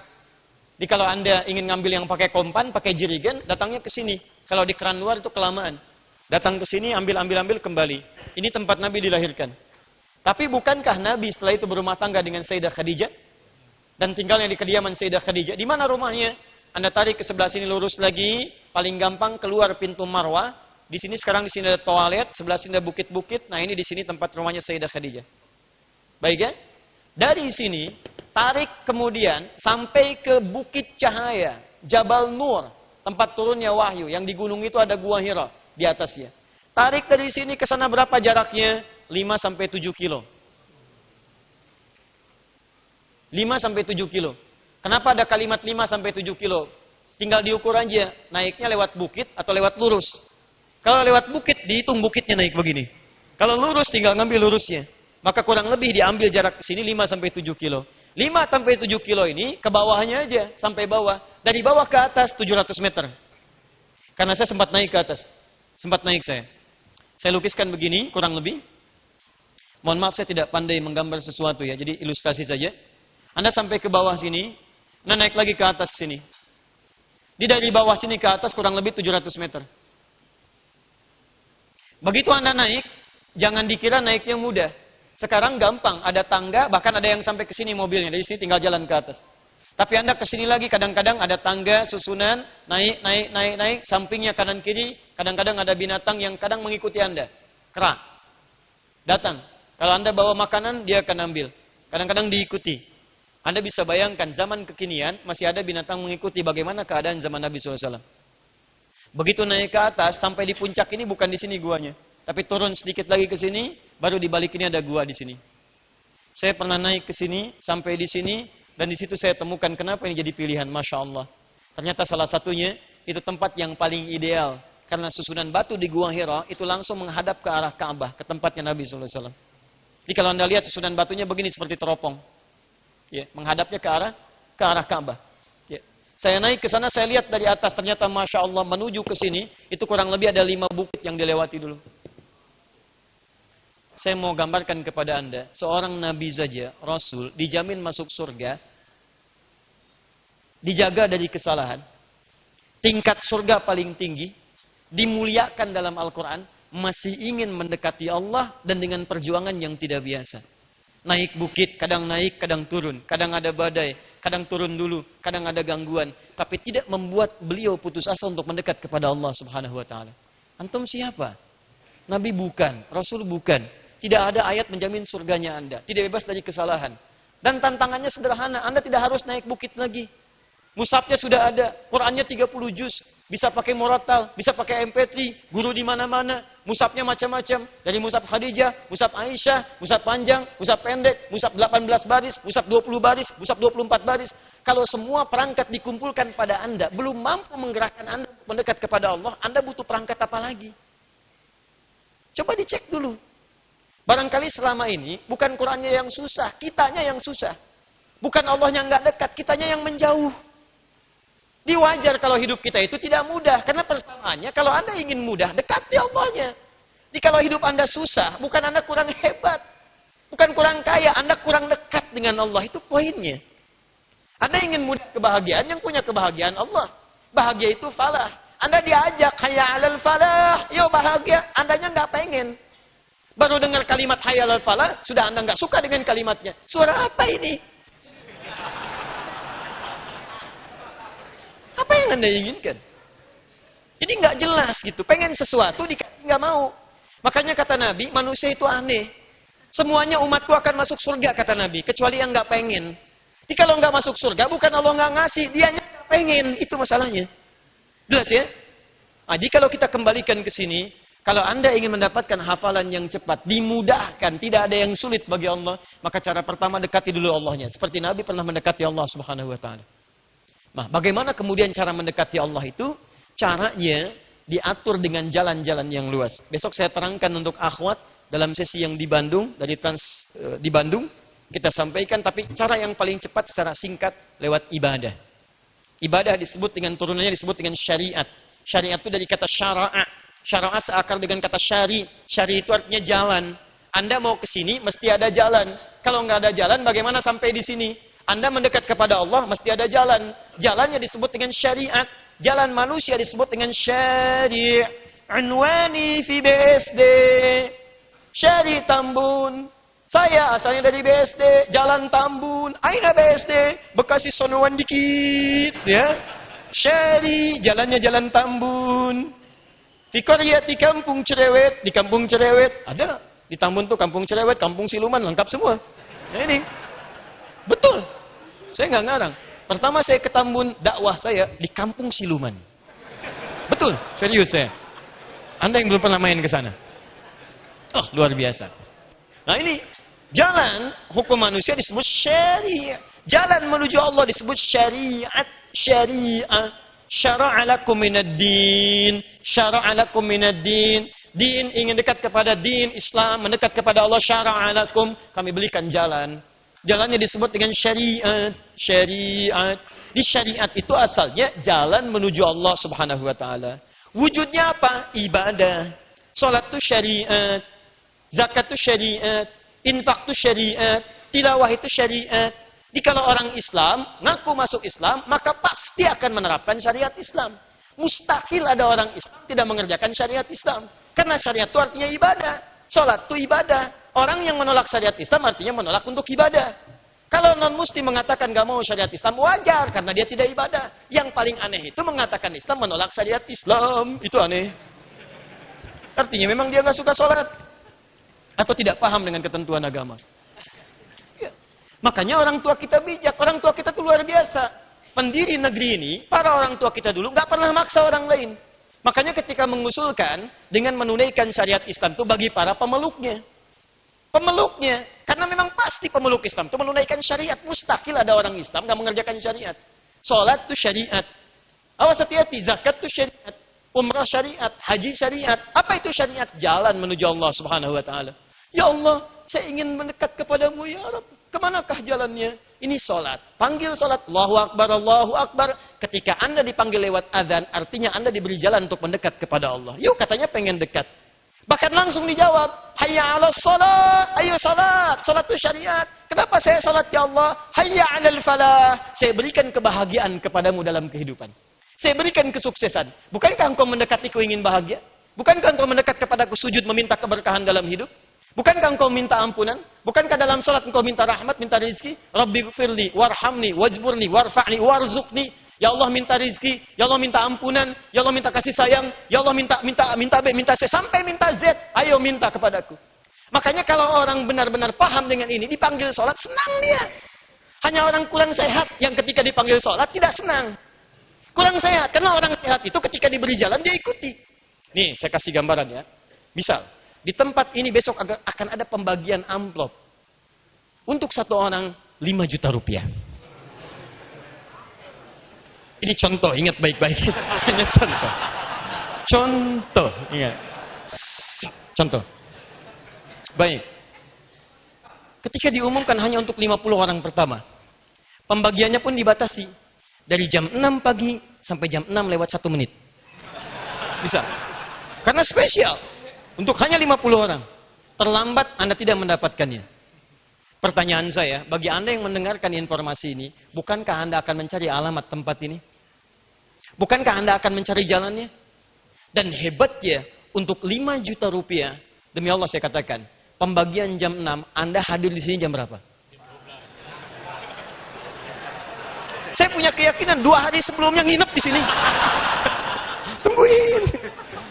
Jadi kalau Anda ingin ngambil yang pakai kompan, pakai jerigen, datangnya ke sini. Kalau di keran luar itu kelamaan. Datang ke sini, ambil kembali. Ini tempat Nabi dilahirkan. Tapi bukankah Nabi setelah itu berumah tangga dengan Sayyidah Khadijah? Dan tinggalnya di kediaman Sayyidah Khadijah. Di mana rumahnya? Anda tarik ke sebelah sini lurus lagi, paling gampang keluar pintu Marwah. Di sini sekarang di sini ada toilet, sebelah sini ada bukit-bukit. Nah, ini di sini tempat rumahnya Sayyidah Khadijah. Baik ya? Dari sini tarik kemudian sampai ke Bukit Cahaya, Jabal Nur, tempat turunnya wahyu. Yang di gunung itu ada Gua Hira di atasnya. Tarik dari sini ke sana berapa jaraknya? 5-7 kilo. 5-7 kilo. Kenapa ada kalimat 5-7 kilo? Tinggal diukur aja, naiknya lewat bukit atau lewat lurus. Kalau lewat bukit, dihitung bukitnya naik begini. Kalau lurus, tinggal ngambil lurusnya. Maka kurang lebih diambil jarak ke sini 5-7 kilo. 5-7 kilo ini ke bawahnya aja, sampai bawah. Dari bawah ke atas 700 meter. Karena saya sempat naik ke atas. Sempat naik saya. Saya lukiskan begini, kurang lebih. Mohon maaf saya tidak pandai menggambar sesuatu ya, jadi ilustrasi saja. Anda sampai ke bawah sini, Anda naik lagi ke atas sini. Dari bawah sini ke atas kurang lebih 700 meter. Begitu Anda naik, jangan dikira naiknya mudah. Sekarang gampang, ada tangga, bahkan ada yang sampai ke sini mobilnya. Dari sini tinggal jalan ke atas. Tapi Anda ke sini lagi, kadang-kadang ada tangga, susunan, naik, sampingnya kanan kiri, kadang-kadang ada binatang yang kadang mengikuti Anda. Kera. Datang. Kalau Anda bawa makanan, dia akan ambil. Kadang-kadang diikuti. Anda bisa bayangkan, zaman kekinian, masih ada binatang mengikuti bagaimana keadaan zaman Nabi SAW. Begitu naik ke atas, sampai di puncak ini bukan di sini guanya. Tapi turun sedikit lagi ke sini, baru di balik ini ada gua di sini. Saya pernah naik ke sini, sampai di sini, dan di situ saya temukan kenapa ini jadi pilihan, Masya Allah. Ternyata salah satunya, itu tempat yang paling ideal. Karena susunan batu di Gua Hira, itu langsung menghadap ke arah Ka'bah, ke tempatnya Nabi SAW. Jadi kalau Anda lihat susunan batunya begini seperti teropong. Ya, menghadapnya ke arah Ka'bah. Ya. Saya naik ke sana, saya lihat dari atas, ternyata Masya Allah, menuju ke sini, itu kurang lebih ada 5 bukit yang dilewati dulu. Saya mau gambarkan kepada Anda, seorang Nabi saja, Rasul, dijamin masuk surga, dijaga dari kesalahan, tingkat surga paling tinggi, dimuliakan dalam Al-Quran, masih ingin mendekati Allah dan dengan perjuangan yang tidak biasa. Naik bukit, kadang naik, kadang turun, kadang ada badai, kadang turun dulu, kadang ada gangguan, tapi tidak membuat beliau putus asa untuk mendekat kepada Allah Subhanahu wa taala. Antum siapa? Nabi bukan, Rasul bukan. Tidak ada ayat menjamin surganya Anda. Tidak bebas dari kesalahan. Dan tantangannya sederhana. Anda tidak harus naik bukit lagi. Mushafnya sudah ada. Qurannya 30 juz. Bisa pakai murattal. Bisa pakai MP3. Guru di mana-mana. Mushafnya macam-macam. Dari mushaf Khadijah, mushaf Aisyah, mushaf panjang, mushaf pendek, mushaf 18 baris, mushaf 20 baris, mushaf 24 baris. Kalau semua perangkat dikumpulkan pada Anda, belum mampu menggerakkan Anda mendekat kepada Allah, Anda butuh perangkat apa lagi? Coba dicek dulu. Barangkali selama ini bukan Qurannya yang susah, kitanya yang susah. Bukan Allahnya nggak dekat, kitanya yang menjauh. Diwajar kalau hidup kita itu tidak mudah, karena persamaannya kalau Anda ingin mudah, dekati Allahnya. Jadi kalau hidup Anda susah, bukan Anda kurang hebat, bukan kurang kaya, Anda kurang dekat dengan Allah, itu poinnya. Anda ingin mudah kebahagiaan, yang punya kebahagiaan Allah. Bahagia itu falah. Anda diajak, hayya 'alal falah, yo bahagia, Andanya nggak pengen. Baru dengar kalimat hayya 'alal falah, sudah Anda nggak suka dengan kalimatnya. Suara apa ini? Apa yang Anda inginkan? Jadi nggak jelas gitu. Pengen sesuatu dikasih nggak mau. Makanya kata Nabi, manusia itu aneh. Semuanya umatku akan masuk surga kata Nabi, kecuali yang nggak pengen. Jadi kalau nggak masuk surga, bukan Allah nggak ngasih, dianya nggak pengen. Itu masalahnya. Jelas ya? Nah, jadi kalau kita kembalikan ke sini, kalau Anda ingin mendapatkan hafalan yang cepat, dimudahkan, tidak ada yang sulit bagi Allah, maka cara pertama dekati dulu Allahnya. Seperti Nabi pernah mendekati Allah Subhanahu wa taala. Nah, bagaimana kemudian cara mendekati Allah itu? Caranya diatur dengan jalan-jalan yang luas. Besok saya terangkan untuk akhwat dalam sesi yang di Bandung, di Bandung kita sampaikan, tapi cara yang paling cepat secara singkat lewat ibadah. Ibadah disebut dengan turunannya disebut dengan syariat. Syariat itu dari kata syara'a. Syara'ah seakar dengan kata syari. Syari itu artinya jalan. Anda mau ke sini, mesti ada jalan. Kalau nggak ada jalan, bagaimana sampai di sini? Anda mendekat kepada Allah, mesti ada jalan. Jalannya disebut dengan syariat. Jalan manusia disebut dengan syari'. Unwani fi BSD. Syari Tambun. Saya asalnya dari BSD. Jalan Tambun. Aina BSD? Bekasi sonoan dikit. Ya. Syari. Jalannya jalan Tambun. Di Koryati Kampung Cerewet, di Kampung Cerewet, ada. Di Tambun tuh Kampung Cerewet, Kampung Siluman, lengkap semua. Nah ini. Betul. Saya nggak ngarang. Pertama saya ke Tambun, dakwah saya di Kampung Siluman. Betul, serius saya. Anda yang belum pernah main ke sana. Oh, luar biasa. Nah ini, jalan hukum manusia disebut syariah. Jalan menuju Allah disebut syariat. Syariah. Syara'a lakum minad din. Syara'a lakum minad din. Din, ingin dekat kepada din, Islam, mendekat kepada Allah. Syara'a lakum. Kami belikan jalan. Jalannya disebut dengan syariat. Syariat. Di syariat itu asalnya jalan menuju Allah subhanahu wa ta'ala. Wujudnya apa? Ibadah. Salat itu syariat. Zakat itu syariat. Infak itu syariat. Tilawah itu syariat. Jikalau orang Islam ngaku masuk Islam, maka pasti akan menerapkan syariat Islam. Mustahil ada orang Islam tidak mengerjakan syariat Islam. Karena syariat itu artinya ibadah. Salat itu ibadah. Orang yang menolak syariat Islam artinya menolak untuk ibadah. Kalau non-muslim mengatakan gak mau syariat Islam, wajar karena dia tidak ibadah. Yang paling aneh itu mengatakan Islam menolak syariat Islam. Itu aneh. Artinya memang dia gak suka sholat. Atau tidak paham dengan ketentuan agama. Ya. Makanya orang tua kita bijak. Orang tua kita itu luar biasa. Pendiri negeri ini, para orang tua kita dulu gak pernah maksa orang lain. Makanya ketika mengusulkan dengan menunaikan syariat Islam itu bagi para pemeluknya. Pemeluknya. Karena memang pasti pemeluk Islam itu menunaikan syariat. Mustahil ada orang Islam gak mengerjakan syariat. Sholat itu syariat. Awas hati-hati. Zakat itu syariat. Umrah syariat. Haji syariat. Apa itu syariat? Jalan menuju Allah subhanahu wa ta'ala. Ya Allah, saya ingin mendekat kepadamu ya Rabb. Kemanakah jalannya? Ini sholat. Panggil sholat. Allahu Akbar, Allahu Akbar. Ketika Anda dipanggil lewat adzan, artinya Anda diberi jalan untuk mendekat kepada Allah. Yuk, katanya pengen dekat. Bahkan langsung dijawab, hayya 'alas shalah, ayo salat. Salat itu syariat. Kenapa saya salat ya Allah? Hayya 'alal falah. Saya berikan kebahagiaan kepadamu dalam kehidupan. Saya berikan kesuksesan. Bukankah engkau mendekatiku ingin bahagia? Bukankah engkau mendekat kepadaku sujud meminta keberkahan dalam hidup? Bukankah engkau minta ampunan? Bukankah dalam salat engkau minta rahmat, minta rizki? Rabbighfirli warhamni wajburni warfa'ni warzuqni. Ya Allah minta rizki, ya Allah minta ampunan, ya Allah minta kasih sayang, ya Allah minta B, minta C, sampai minta Z. Ayo minta kepadaku. Makanya kalau orang benar-benar paham dengan ini, dipanggil sholat, senang dia. Hanya orang kurang sehat yang ketika dipanggil sholat tidak senang. Kurang sehat, karena orang sehat itu ketika diberi jalan dia ikuti. Nih, saya kasih gambaran ya. Misal, di tempat ini besok akan ada pembagian amplop. Untuk satu orang 5 juta rupiah. Ini contoh, ingat baik-baik. Hanya contoh. Contoh, ingat. Contoh. Baik. Ketika diumumkan hanya untuk 50 orang pertama. Pembagiannya pun dibatasi. Dari jam 6 pagi sampai jam 6 lewat 1 menit. Bisa. Karena spesial. Untuk hanya 50 orang. Terlambat Anda tidak mendapatkannya. Pertanyaan saya, bagi Anda yang mendengarkan informasi ini, bukankah Anda akan mencari alamat tempat ini? Bukankah Anda akan mencari jalannya? Dan hebatnya, untuk 5 juta rupiah, demi Allah saya katakan, pembagian jam 6, Anda hadir di sini jam berapa? Saya punya keyakinan 2 hari sebelumnya nginep di sini. Tungguin.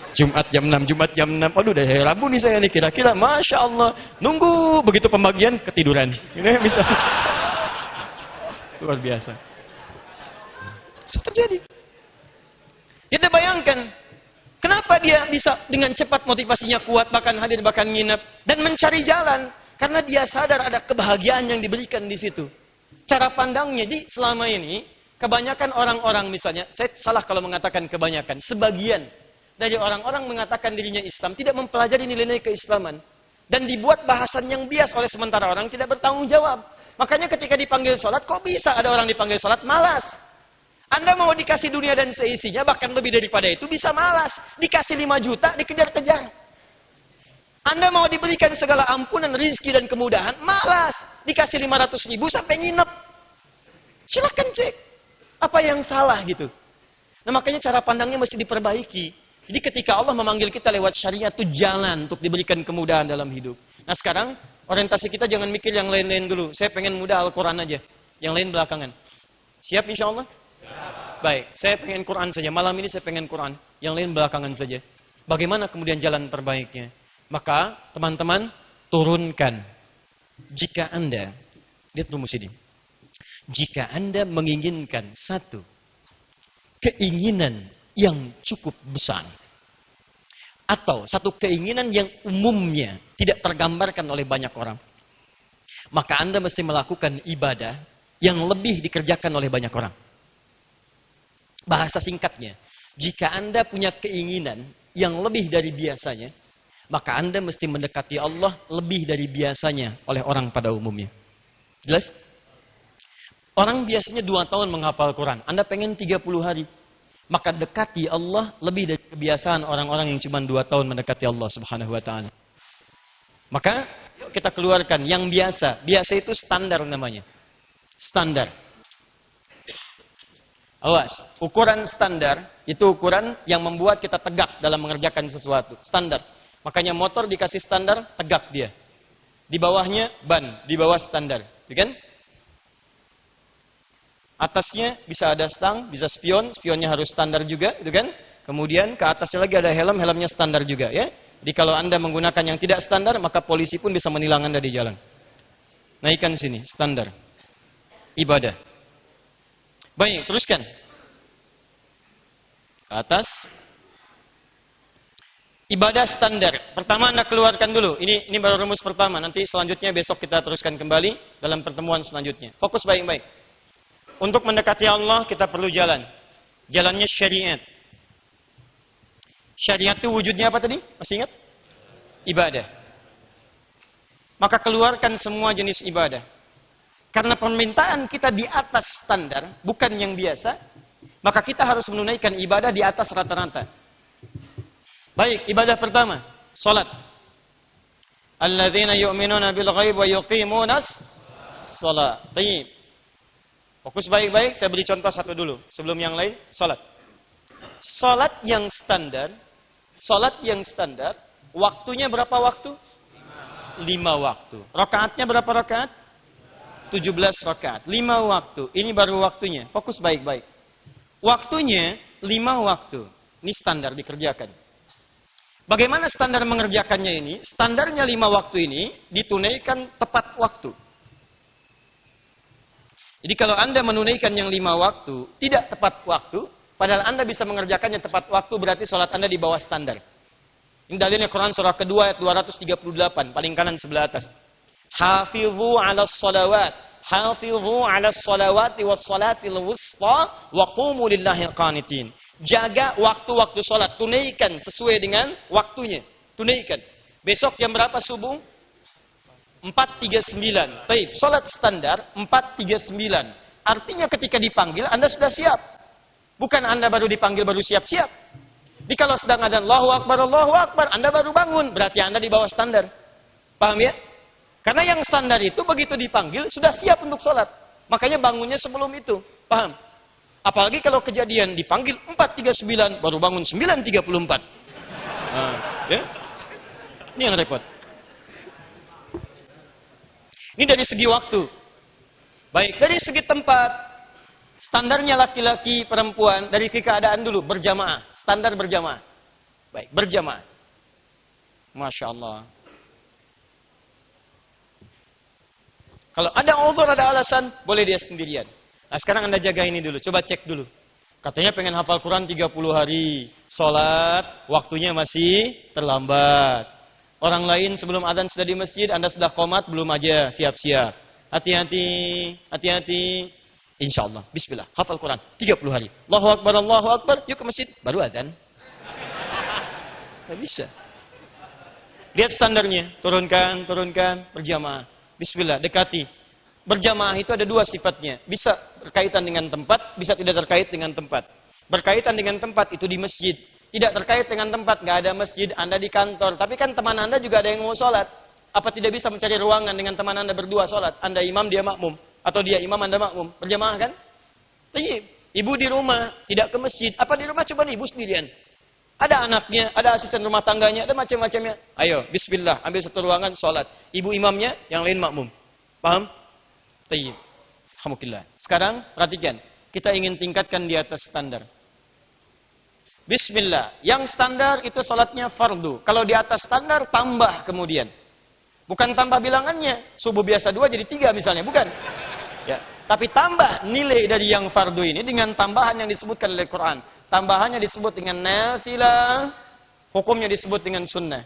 Jumat jam 6, Jumat jam 6. Aduh, udah hari Rabu nih saya nih. Kira-kira, Masya Allah. Nunggu begitu pembagian, ketiduran. Ini bisa. Luar biasa. Bisa terjadi. Kita bayangkan. Kenapa dia bisa dengan cepat motivasinya kuat, bahkan hadir, bahkan nginep. Dan mencari jalan. Karena dia sadar ada kebahagiaan yang diberikan di situ. Cara pandangnya, selama ini, kebanyakan orang-orang misalnya, saya salah kalau mengatakan kebanyakan, sebagian dari orang-orang mengatakan dirinya Islam, tidak mempelajari nilai-nilai keislaman. Dan dibuat bahasan yang bias oleh sementara orang tidak bertanggung jawab. Makanya ketika dipanggil sholat, kok bisa ada orang dipanggil sholat? Malas. Anda mau dikasih dunia dan seisinya, bahkan lebih daripada itu, bisa malas. Dikasih 5 juta, dikejar-kejar. Anda mau diberikan segala ampunan, rizki dan kemudahan, malas. Dikasih 500 ribu sampai nginep. Silahkan cek. Apa yang salah gitu. Nah makanya cara pandangnya mesti diperbaiki. Jadi ketika Allah memanggil kita lewat syariat itu jalan untuk diberikan kemudahan dalam hidup. Nah sekarang orientasi kita jangan mikir yang lain-lain dulu. Saya pengen mudah Al-Quran aja. Yang lain belakangan. Siap insya Allah? Baik, saya pengen Quran saja. Malam ini saya pengen Quran. Yang lain belakangan saja. Bagaimana kemudian jalan terbaiknya? Maka teman-teman turunkan. Jika Anda, lihat dulu Musyiddin. Jika Anda menginginkan satu keinginan yang cukup besar, atau satu keinginan yang umumnya tidak tergambarkan oleh banyak orang, maka Anda mesti melakukan ibadah yang lebih dikerjakan oleh banyak orang. Bahasa singkatnya, jika Anda punya keinginan yang lebih dari biasanya, maka Anda mesti mendekati Allah lebih dari biasanya oleh orang pada umumnya. Jelas? Orang biasanya 2 tahun menghafal Quran. Anda pengen 30 hari. Maka dekati Allah lebih dari kebiasaan orang-orang yang cuma 2 tahun mendekati Allah subhanahu wa ta'ala. Maka yuk kita keluarkan yang biasa. Biasa itu standar namanya. Standar. Awas, ukuran standar itu ukuran yang membuat kita tegak dalam mengerjakan sesuatu. Standar. Makanya motor dikasih standar, tegak dia. Di bawahnya ban, di bawah standar. Kan? Atasnya bisa ada stang, bisa spion, spionnya harus standar juga, gitu kan? Kemudian ke atasnya lagi ada helm, helmnya standar juga, ya. Jadi kalau Anda menggunakan yang tidak standar, maka polisi pun bisa menilang Anda di jalan. Naikkan sini, standar. Ibadah. Baik, teruskan. Ke atas. Ibadah standar. Pertama Anda keluarkan dulu. Ini baru rumus pertama. Nanti selanjutnya besok kita teruskan kembali dalam pertemuan selanjutnya. Fokus baik-baik. Untuk mendekati Allah kita perlu jalan. Jalannya syariat. Syariat itu wujudnya apa tadi? Masih ingat? Ibadah. Maka keluarkan semua jenis ibadah. Karena permintaan kita di atas standar, bukan yang biasa, maka kita harus menunaikan ibadah di atas rata-rata. Baik, ibadah pertama, salat. Alladzina yu'minuna bil ghaib wa yuqimunas shalah. Baik. Fokus baik-baik, saya beri contoh satu dulu. Sebelum yang lain, salat. Salat yang standar, waktunya berapa waktu? 5 waktu. Rakaatnya berapa rakaat? 17 rakaat. 5 waktu. Ini baru waktunya. Fokus baik-baik. Waktunya 5 waktu. Ini standar dikerjakan. Bagaimana standar mengerjakannya ini? Standarnya 5 waktu ini ditunaikan tepat waktu. Jadi kalau Anda menunaikan yang 5 waktu, tidak tepat waktu, padahal Anda bisa mengerjakannya tepat waktu, berarti sholat Anda di bawah standar. Ini dalilnya Quran surah kedua ayat 238, paling kanan sebelah atas. Hafidhu 'alas salawat, hafidhu 'alas salawati was salatil wusta wa qumu lillahi qanitin. Jaga waktu-waktu sholat, tunaikan sesuai dengan waktunya, tunaikan. Besok jam berapa subuh? 4.39. Baik, salat standar 4.39. Artinya ketika dipanggil Anda sudah siap. Bukan Anda baru dipanggil baru siap-siap. Jadi kalau sedang ada Allahu Akbar, Anda baru bangun, berarti Anda di bawah standar. Paham ya? Karena yang standar itu begitu dipanggil sudah siap untuk salat. Makanya bangunnya sebelum itu. Paham? Apalagi kalau kejadian dipanggil 4.39 baru bangun 9.34. Ya? Ini yang repot. Ini dari segi waktu. Baik, dari segi tempat. Standarnya laki-laki, perempuan, dari keadaan dulu, berjamaah. Standar berjamaah. Baik, berjamaah. Masya Allah. Kalau ada uzur, ada alasan, boleh dia sendirian. Nah sekarang Anda jaga ini dulu, coba cek dulu. Katanya pengen hafal Quran 30 hari. Sholat, waktunya masih terlambat. Orang lain sebelum adzan sudah di masjid, Anda sudah qomat, belum aja, siap-siap. Hati-hati, hati-hati. Insya Allah, bismillah, hafal Quran 30 hari. Allahu Akbar, yuk ke masjid, baru adzan. Tidak bisa. Lihat standarnya, turunkan, berjamaah. Bismillah, dekati. Berjamaah itu ada 2 sifatnya. Bisa berkaitan dengan tempat, bisa tidak terkait dengan tempat. Berkaitan dengan tempat itu di masjid. Tidak terkait dengan tempat, nggak ada masjid, Anda di kantor. Tapi kan teman Anda juga ada yang mau sholat. Apa tidak bisa mencari ruangan dengan teman Anda berdua sholat? Anda imam, dia makmum. Atau dia imam, Anda makmum. Berjamaah kan? Tapi ibu di rumah, tidak ke masjid. Apa di rumah coba nih, ibu sendirian. Ada anaknya, ada asisten rumah tangganya, ada macam-macamnya. Ayo, bismillah, ambil satu ruangan, sholat. Ibu imamnya, yang lain makmum. Paham? Tayyib. Alhamdulillah. Sekarang, perhatikan. Kita ingin tingkatkan di atas standar. Bismillah. Yang standar itu salatnya fardu. Kalau di atas standar, tambah kemudian. Bukan tambah bilangannya. Subuh biasa 2 jadi 3 misalnya. Bukan. Ya. Tapi tambah nilai dari yang fardu ini dengan tambahan yang disebutkan oleh Quran. Tambahannya disebut dengan nafilah, hukumnya disebut dengan sunnah.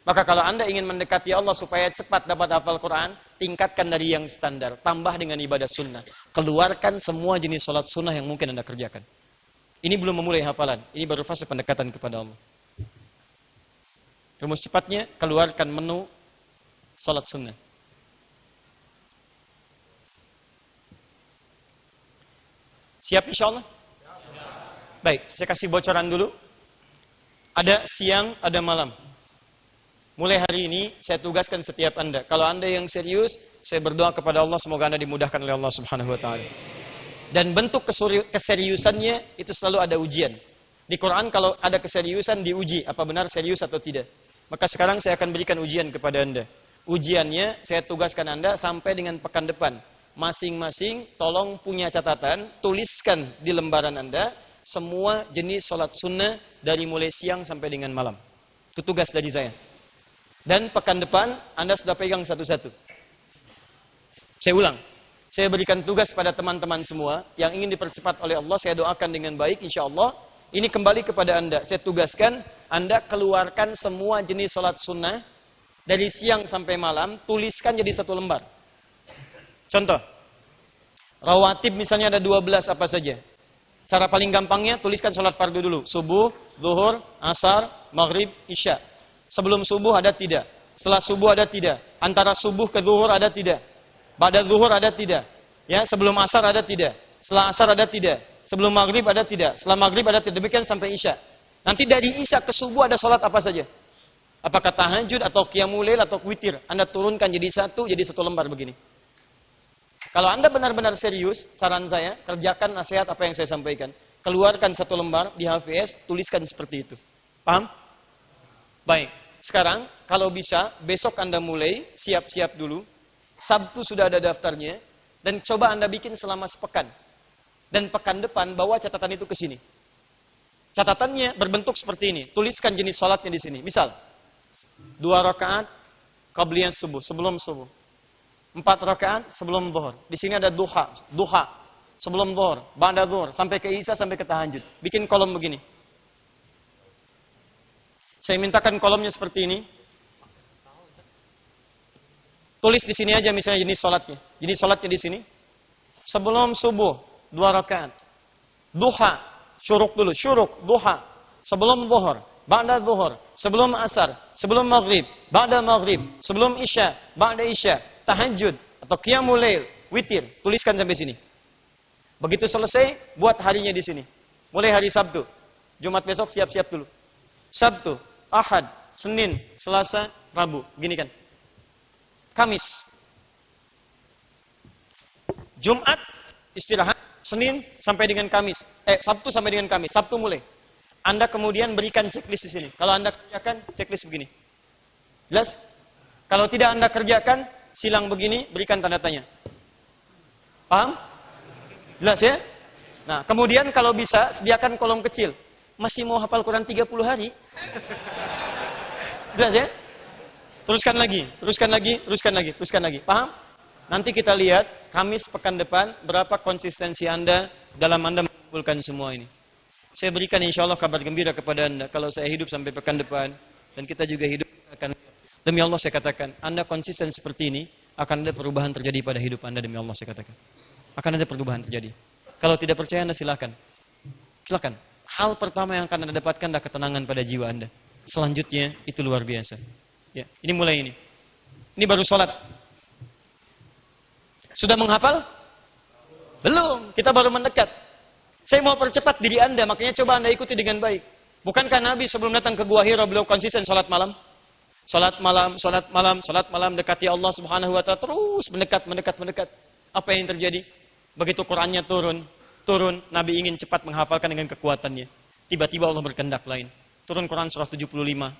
Maka kalau Anda ingin mendekati Allah supaya cepat dapat hafal Quran, tingkatkan dari yang standar. Tambah dengan ibadah sunnah. Keluarkan semua jenis sholat sunnah yang mungkin Anda kerjakan. Ini belum memulai hafalan. Ini baru fase pendekatan kepada Allah. Rumus cepatnya, keluarkan menu sholat sunnah. Siap insya Allah? Baik, saya kasih bocoran dulu. Ada siang, ada malam. Mulai hari ini, saya tugaskan setiap Anda. Kalau Anda yang serius, saya berdoa kepada Allah, semoga Anda dimudahkan oleh Allah Subhanahu Wa Taala. Dan bentuk keseriusannya, itu selalu ada ujian. Di Quran, kalau ada keseriusan, diuji. Apa benar serius atau tidak. Maka sekarang saya akan berikan ujian kepada Anda. Ujiannya, saya tugaskan Anda sampai dengan pekan depan. Masing-masing, tolong punya catatan, tuliskan di lembaran Anda, semua jenis sholat sunnah, dari mulai siang sampai dengan malam. Itu tugas dari saya. Dan pekan depan, Anda sudah pegang satu-satu. Saya ulang. Saya berikan tugas pada teman-teman semua, yang ingin dipercepat oleh Allah, saya doakan dengan baik, insya Allah. Ini kembali kepada Anda. Saya tugaskan, Anda keluarkan semua jenis sholat sunnah, dari siang sampai malam, tuliskan jadi satu lembar. Contoh, rawatib misalnya ada 12 apa saja. Cara paling gampangnya, tuliskan sholat fardu dulu. Subuh, zuhur, asar, maghrib, isya. Sebelum subuh ada tidak? Setelah subuh ada tidak? Antara subuh ke zuhur ada tidak? Ba'da zuhur ada tidak? Ya, sebelum asar ada tidak? Setelah asar ada tidak? Sebelum maghrib ada tidak? Setelah maghrib ada tidak? Demikian sampai isya. Nanti dari isya ke subuh ada sholat apa saja? Apakah tahajud atau qiyamul lail atau witir? Anda turunkan jadi satu lembar begini. Kalau Anda benar-benar serius, saran saya, kerjakan nasihat apa yang saya sampaikan. Keluarkan satu lembar di HVS, tuliskan seperti itu. Paham? Baik, sekarang kalau bisa, besok Anda mulai, siap-siap dulu. Sabtu sudah ada daftarnya, dan coba Anda bikin selama sepekan. Dan pekan depan, bawa catatan itu ke sini. Catatannya berbentuk seperti ini. Tuliskan jenis sholatnya di sini. Misal, 2 rakaat, qabliyah subuh, sebelum subuh. 4 rakaat, sebelum zuhur. Di sini ada duha, sebelum zuhur, ba'da zuhur, sampai ke isya, sampai ke tahajud. Bikin kolom begini. Saya mintakan kolomnya seperti ini. Tulis di sini aja misalnya jenis sholatnya. Jenis sholatnya di sini. Sebelum subuh, 2 rakaat. Duha, syuruk dulu. Syuruk, duha. Sebelum zuhur, ba'da zuhur. Sebelum asar, sebelum maghrib, ba'da maghrib. Sebelum isya, ba'da isya. Tahajud, atau qiyamul lail, witir. Tuliskan sampai sini. Begitu selesai, buat harinya di sini. Mulai hari Sabtu. Jumat besok siap-siap dulu. Sabtu, Ahad, Senin, Selasa, Rabu. Gini kan. Kamis. Jumat, istirahat. Senin sampai dengan Kamis. Sabtu sampai dengan Kamis. Sabtu mulai. Anda kemudian berikan checklist di sini. Kalau Anda kerjakan, checklist begini. Jelas? Kalau tidak Anda kerjakan, silang begini, berikan tanda tanya. Paham? Jelas ya? Nah, kemudian kalau bisa, sediakan kolom kecil. Masih mau hafal Quran 30 hari? Jelas ya? Teruskan lagi. Paham? Nanti kita lihat, Kamis pekan depan, berapa konsistensi Anda dalam Anda mengumpulkan semua ini. Saya berikan insya Allah kabar gembira kepada Anda. Kalau saya hidup sampai pekan depan, dan kita juga hidup, demi Allah saya katakan, Anda konsisten seperti ini, akan ada perubahan terjadi pada hidup Anda, demi Allah saya katakan. Akan ada perubahan terjadi. Kalau tidak percaya Anda silakan. Silakan. Hal pertama yang akan Anda dapatkan adalah ketenangan pada jiwa Anda. Selanjutnya, itu luar biasa. Ya, ini mulai ini. Ini baru sholat. Sudah menghafal? Belum. Kita baru mendekat. Saya mau percepat diri Anda, makanya coba Anda ikuti dengan baik. Bukankah Nabi sebelum datang ke Gua Hira, beliau konsisten sholat malam? Sholat malam, dekati Allah Subhanahu Wa Taala, terus mendekat. Apa yang terjadi? Begitu Qurannya turun, Nabi ingin cepat menghafalkan dengan kekuatannya. Tiba-tiba Allah berkehendak lain. Turun Quran surah 75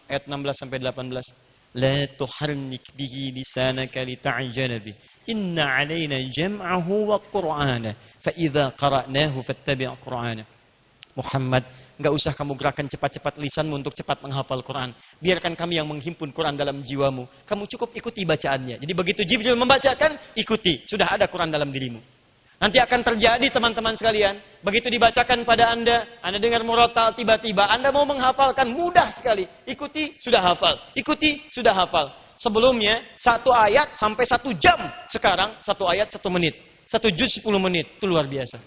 ayat 16 sampai 18. La tuharnik bihi lisanaka lita'jala bih. Inna 'alaina jam'ahu wa qur'ana. Fa idza qara'nahu fattabi' qur'ana. Muhammad, enggak usah kamu gerakan cepat-cepat lisanmu untuk cepat menghafal Quran. Biarkan kami yang menghimpun Quran dalam jiwamu. Kamu cukup ikuti bacaannya. Jadi begitu Jibril membacakan, ikuti. Sudah ada Quran dalam dirimu. Nanti akan terjadi teman-teman sekalian, begitu dibacakan pada Anda dengar murotal, tiba-tiba Anda mau menghafalkan, mudah sekali. Ikuti, sudah hafal. Ikuti, sudah hafal. Sebelumnya, 1 ayat sampai 1 jam. Sekarang, 1 ayat 1 menit. 1 juz 10 menit. Itu luar biasa.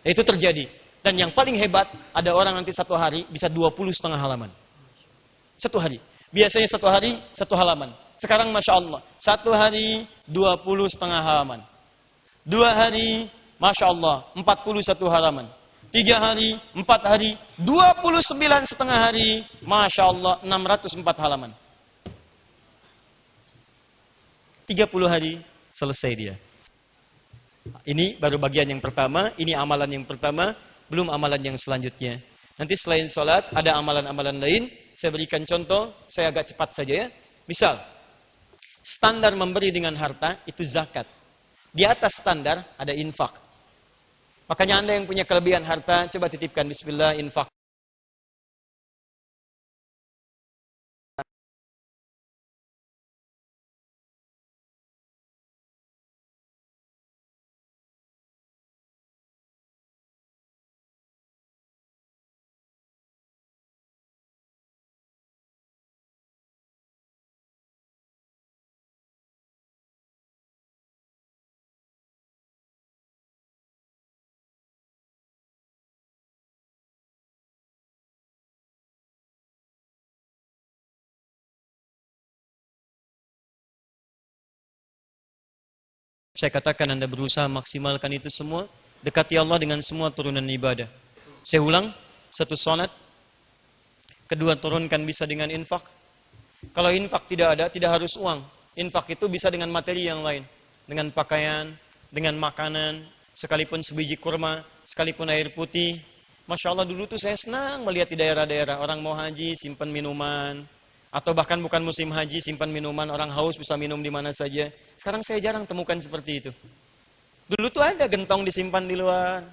Itu terjadi. Dan yang paling hebat, ada orang nanti 1 hari bisa 20,5 halaman. 1 hari. Biasanya 1 hari, 1 halaman. Sekarang Masya Allah, 1 hari 20,5 halaman. 2 hari, Masya Allah, 41 halaman. 3 hari, 4 hari, 29,5 hari, Masya Allah, 604 halaman. 30 hari, selesai dia. Ini baru bagian yang pertama, ini amalan yang pertama, belum amalan yang selanjutnya. Nanti selain sholat, ada amalan-amalan lain. Saya berikan contoh, saya agak cepat saja ya. Misal, standar memberi dengan harta, itu zakat. Di atas standar ada infak. Makanya Anda yang punya kelebihan harta, coba titipkan bismillah infak. Saya katakan Anda berusaha maksimalkan itu semua. Dekati Allah dengan semua turunan ibadah. Saya ulang, 1 salat. 2 turunkan bisa dengan infak. Kalau infak tidak ada, tidak harus uang. Infak itu bisa dengan materi yang lain. Dengan pakaian, dengan makanan, sekalipun sebiji kurma, sekalipun air putih. Masya Allah dulu tuh saya senang melihat di daerah-daerah. Orang mau haji, simpan minuman. Atau bahkan bukan musim haji, simpan minuman, orang haus bisa minum di mana saja. Sekarang saya jarang temukan seperti itu. Dulu tuh ada gentong disimpan di luar.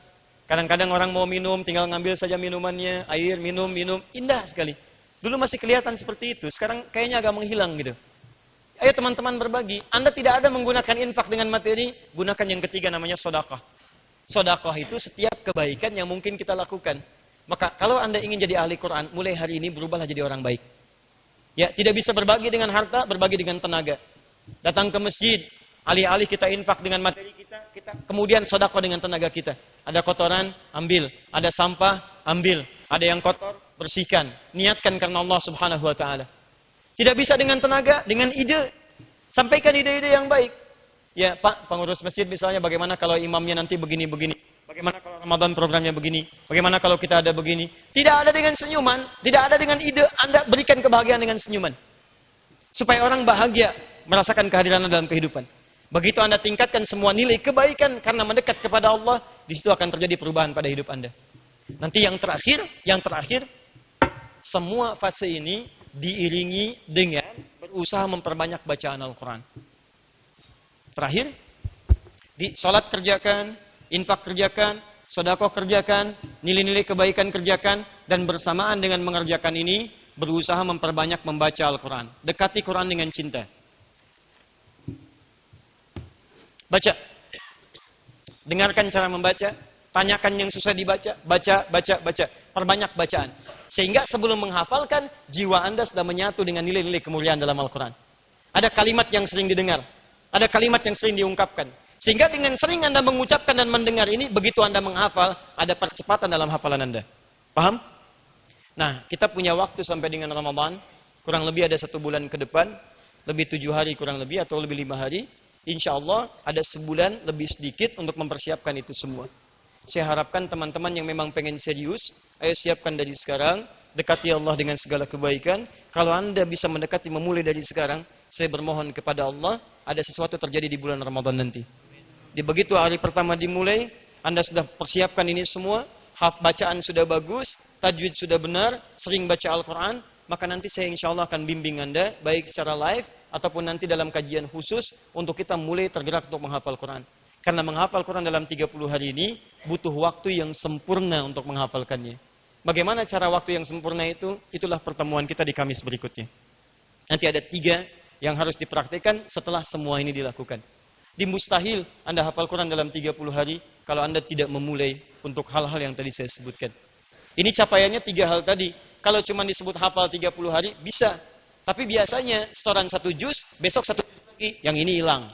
Kadang-kadang orang mau minum, tinggal ngambil saja minumannya, air, minum, indah sekali. Dulu masih kelihatan seperti itu, sekarang kayaknya agak menghilang gitu. Ayo teman-teman berbagi, Anda tidak ada menggunakan infak dengan materi, gunakan yang ketiga namanya sedekah. Sedekah itu setiap kebaikan yang mungkin kita lakukan. Maka kalau Anda ingin jadi ahli Quran, mulai hari ini berubahlah jadi orang baik. Ya, tidak bisa berbagi dengan harta, berbagi dengan tenaga. Datang ke masjid, alih-alih kita infak dengan materi kita kemudian sedekah dengan tenaga kita. Ada kotoran, ambil. Ada sampah, ambil. Ada yang kotor, bersihkan. Niatkan karena Allah Subhanahu wa taala. Tidak bisa dengan tenaga, dengan ide. Sampaikan ide-ide yang baik. Ya, Pak, pengurus masjid misalnya bagaimana kalau imamnya nanti begini-begini? Bagaimana kalau Ramadan programnya begini? Bagaimana kalau kita ada begini? Tidak ada dengan senyuman, tidak ada dengan ide, Anda berikan kebahagiaan dengan senyuman. Supaya orang bahagia merasakan kehadiran Anda dalam kehidupan. Begitu Anda tingkatkan semua nilai kebaikan karena mendekat kepada Allah, di situ akan terjadi perubahan pada hidup Anda. Nanti yang terakhir, semua fase ini diiringi dengan berusaha memperbanyak bacaan Al-Quran. Terakhir, di sholat kerjakan, infak kerjakan, sedekah kerjakan, nilai-nilai kebaikan kerjakan, dan bersamaan dengan mengerjakan ini, berusaha memperbanyak membaca Al-Quran. Dekati Quran dengan cinta. Baca. Dengarkan cara membaca, tanyakan yang susah dibaca, baca. Perbanyak bacaan. Sehingga sebelum menghafalkan, jiwa Anda sudah menyatu dengan nilai-nilai kemuliaan dalam Al-Quran. Ada kalimat yang sering didengar, ada kalimat yang sering diungkapkan. Sehingga dengan sering Anda mengucapkan dan mendengar ini, begitu Anda menghafal, ada percepatan dalam hafalan Anda. Paham? Nah, kita punya waktu sampai dengan Ramadan, kurang lebih ada 1 bulan ke depan, lebih 7 hari kurang lebih, atau lebih 5 hari. Insya Allah ada sebulan lebih sedikit untuk mempersiapkan itu semua. Saya harapkan teman-teman yang memang pengen serius, ayo siapkan dari sekarang, dekati Allah dengan segala kebaikan. Kalau Anda bisa mendekati memulai dari sekarang, saya bermohon kepada Allah, ada sesuatu terjadi di bulan Ramadan nanti. Di begitu hari pertama dimulai, Anda sudah persiapkan ini semua, bacaan sudah bagus, tajwid sudah benar, sering baca Al-Quran, maka nanti saya insya Allah akan bimbing Anda, baik secara live, ataupun nanti dalam kajian khusus, untuk kita mulai tergerak untuk menghafal Quran. Karena menghafal Quran dalam 30 hari ini, butuh waktu yang sempurna untuk menghafalkannya. Bagaimana cara waktu yang sempurna itu? Itulah pertemuan kita di Kamis berikutnya. Nanti ada 3 yang harus dipraktikkan setelah semua ini dilakukan. Dimustahil Anda hafal Quran dalam 30 hari kalau Anda tidak memulai untuk hal-hal yang tadi saya sebutkan. Ini capaiannya 3 hal tadi. Kalau cuma disebut hafal 30 hari, bisa. Tapi biasanya setoran 1 juz, besok 1 juz lagi, yang ini hilang.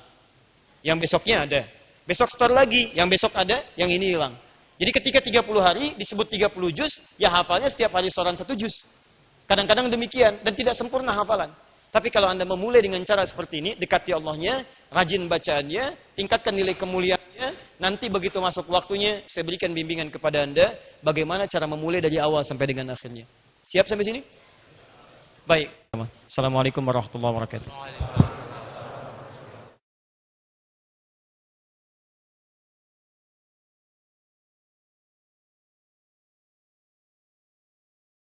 Yang besoknya ada. Besok setor lagi, yang besok ada, yang ini hilang. Jadi ketika 30 hari disebut 30 juz, ya hafalnya setiap hari setoran 1 juz. Kadang-kadang demikian, dan tidak sempurna hafalan. Tapi kalau Anda memulai dengan cara seperti ini, dekati Allahnya, rajin bacaannya, tingkatkan nilai kemuliaannya, nanti begitu masuk waktunya, saya berikan bimbingan kepada Anda, bagaimana cara memulai dari awal sampai dengan akhirnya. Siap sampai sini? Baik. Assalamualaikum warahmatullahi wabarakatuh.